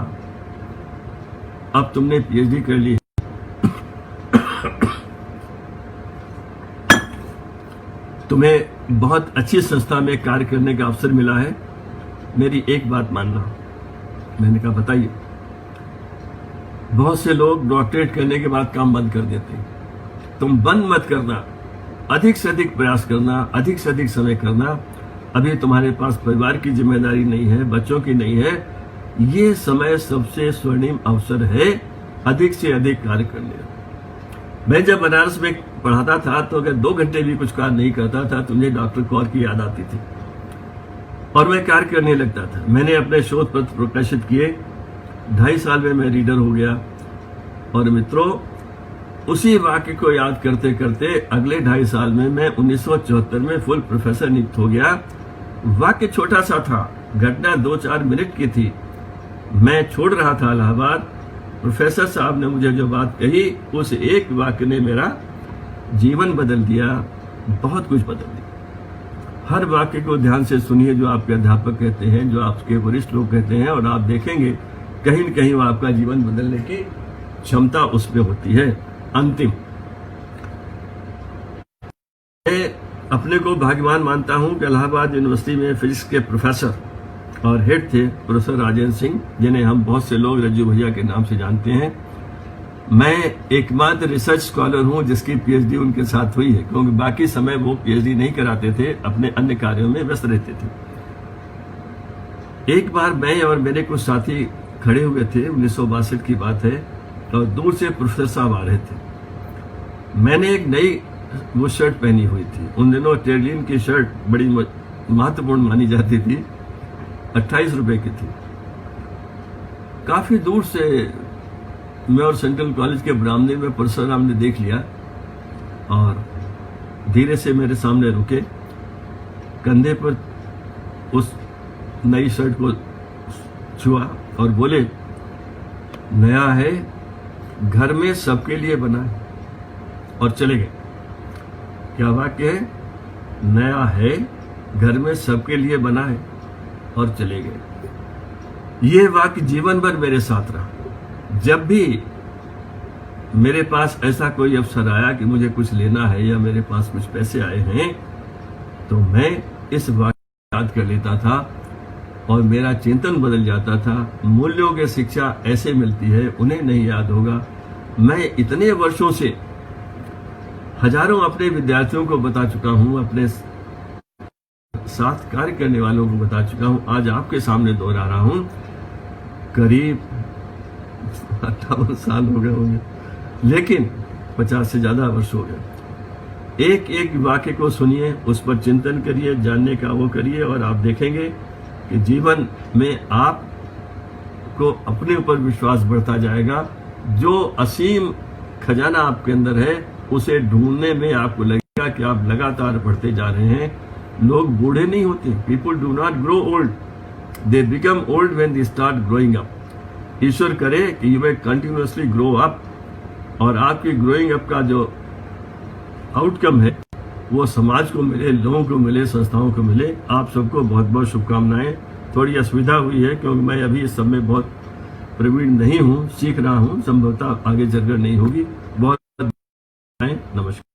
S1: अब तुमने पीएचडी कर ली, तुम्हें बहुत अच्छी संस्था में कार्य करने का अवसर मिला है, मेरी एक बात मानना। मैंने कहा बताइए। बहुत से लोग डॉक्टरेट करने के बाद काम बंद कर देते हैं। तुम बंद मत करना, अधिक से अधिक प्रयास करना, अधिक से अधिक समय करना। अभी तुम्हारे पास परिवार की जिम्मेदारी नहीं है, बच्चों की नहीं है। ये समय सबसे स्वर्णिम अवसर है अधिक से अधिक कार्य करने का। मैं जब बनारस में पढ़ाता था तो अगर 2 घंटे भी कुछ कार्य नहीं करता था तो मुझे डॉक्टर कौर की याद आती थी और मैं कार्य करने लगता था। मैंने अपने शोध पत्र प्रकाशित किए, 2.5 साल में मैं रीडर हो गया। और मित्रों, उसी वाक्य को याद करते करते अगले 2.5 साल में मैं 1974 में फुल प्रोफेसर नियुक्त हो गया। वाक्य छोटा सा था, घटना 2-4 मिनट की थी। मैं छोड़ रहा था इलाहाबाद, प्रोफेसर साहब ने मुझे जो बात कही, उस एक वाक्य ने मेरा जीवन बदल दिया, बहुत कुछ बदल दिया। हर वाक्य को ध्यान से सुनिए जो आपके अध्यापक कहते हैं, जो आपके वरिष्ठ लोग कहते हैं, और आप देखेंगे कहीं न कहीं वो आपका जीवन बदलने की क्षमता उसमें होती है। अंतिम, मैं अपने को भाग्यवान मानता हूं कि इलाहाबाद यूनिवर्सिटी में फिजिक्स के प्रोफेसर और हेड थे प्रोफेसर राजेंद्र सिंह, जिन्हें हम बहुत से लोग रज्जू भैया के नाम से जानते हैं। मैं एकमात्र रिसर्च स्कॉलर हूं जिसकी पीएचडी उनके साथ हुई है, क्योंकि बाकी समय वो पीएचडी नहीं कराते थे, अपने अन्य कार्यों में व्यस्त रहते थे। एक बार मैं और मेरे कुछ साथी खड़े हुए थे, 1962 की बात है, और दूर से प्रोफेसर साहब आ रहे थे। मैंने एक नई वो शर्ट पहनी हुई थी। उन दिनों टेरलिन की शर्ट बड़ी महत्वपूर्ण मानी जाती थी, 28 रुपए की थी। काफी दूर से मैं और सेंट्रल कॉलेज के बरामदे में परशुराम ने देख लिया और धीरे से मेरे सामने रुके, कंधे पर उस नई शर्ट को छुआ और बोले, नया है, घर में सबके लिए बना है, और चले गए। क्या वाक्य है? नया है, घर में सबके लिए बना है, और चले गए। ये वाक्य जीवन भर मेरे साथ रहा। जब भी मेरे पास ऐसा कोई अवसर आया कि मुझे कुछ लेना है या मेरे पास कुछ पैसे आए हैं, तो मैं इस वाक्य याद कर लेता था और मेरा चिंतन बदल जाता था। मूल्यों की शिक्षा ऐसे मिलती है, उन्हें नहीं याद होगा। मैं इतने वर्षों से हजारों अपने विद्यार्थियों को बता चुका हूं, अपने साथ कार्य करने वालों को बता चुका हूं, आज आपके सामने दोहरा रहा हूं। करीब 58 साल हो गए होंगे, लेकिन 50 से ज्यादा वर्ष हो गए। एक एक वाक्य को सुनिए, उस पर चिंतन करिए, जानने का वो करिए, और आप देखेंगे कि जीवन में आपको अपने ऊपर विश्वास बढ़ता जाएगा। जो असीम खजाना आपके अंदर है, उसे ढूंढने में आपको लगेगा कि आप लगातार बढ़ते जा रहे हैं। लोग बूढ़े नहीं होते, people do not grow old, they become old when they start growing up. ईश्वर करे कि you may continuously grow up, और आपकी ग्रोइंग अप का जो आउटकम है वो समाज को मिले, लोगों को मिले, संस्थाओं को मिले। आप सबको बहुत बहुत शुभकामनाएं। थोड़ी असुविधा हुई है क्योंकि मैं अभी इस सब में बहुत प्रवीण नहीं हूं, सीख रहा हूं, संभवतः आगे चलकर नहीं होगी। बहुत नमस्कार।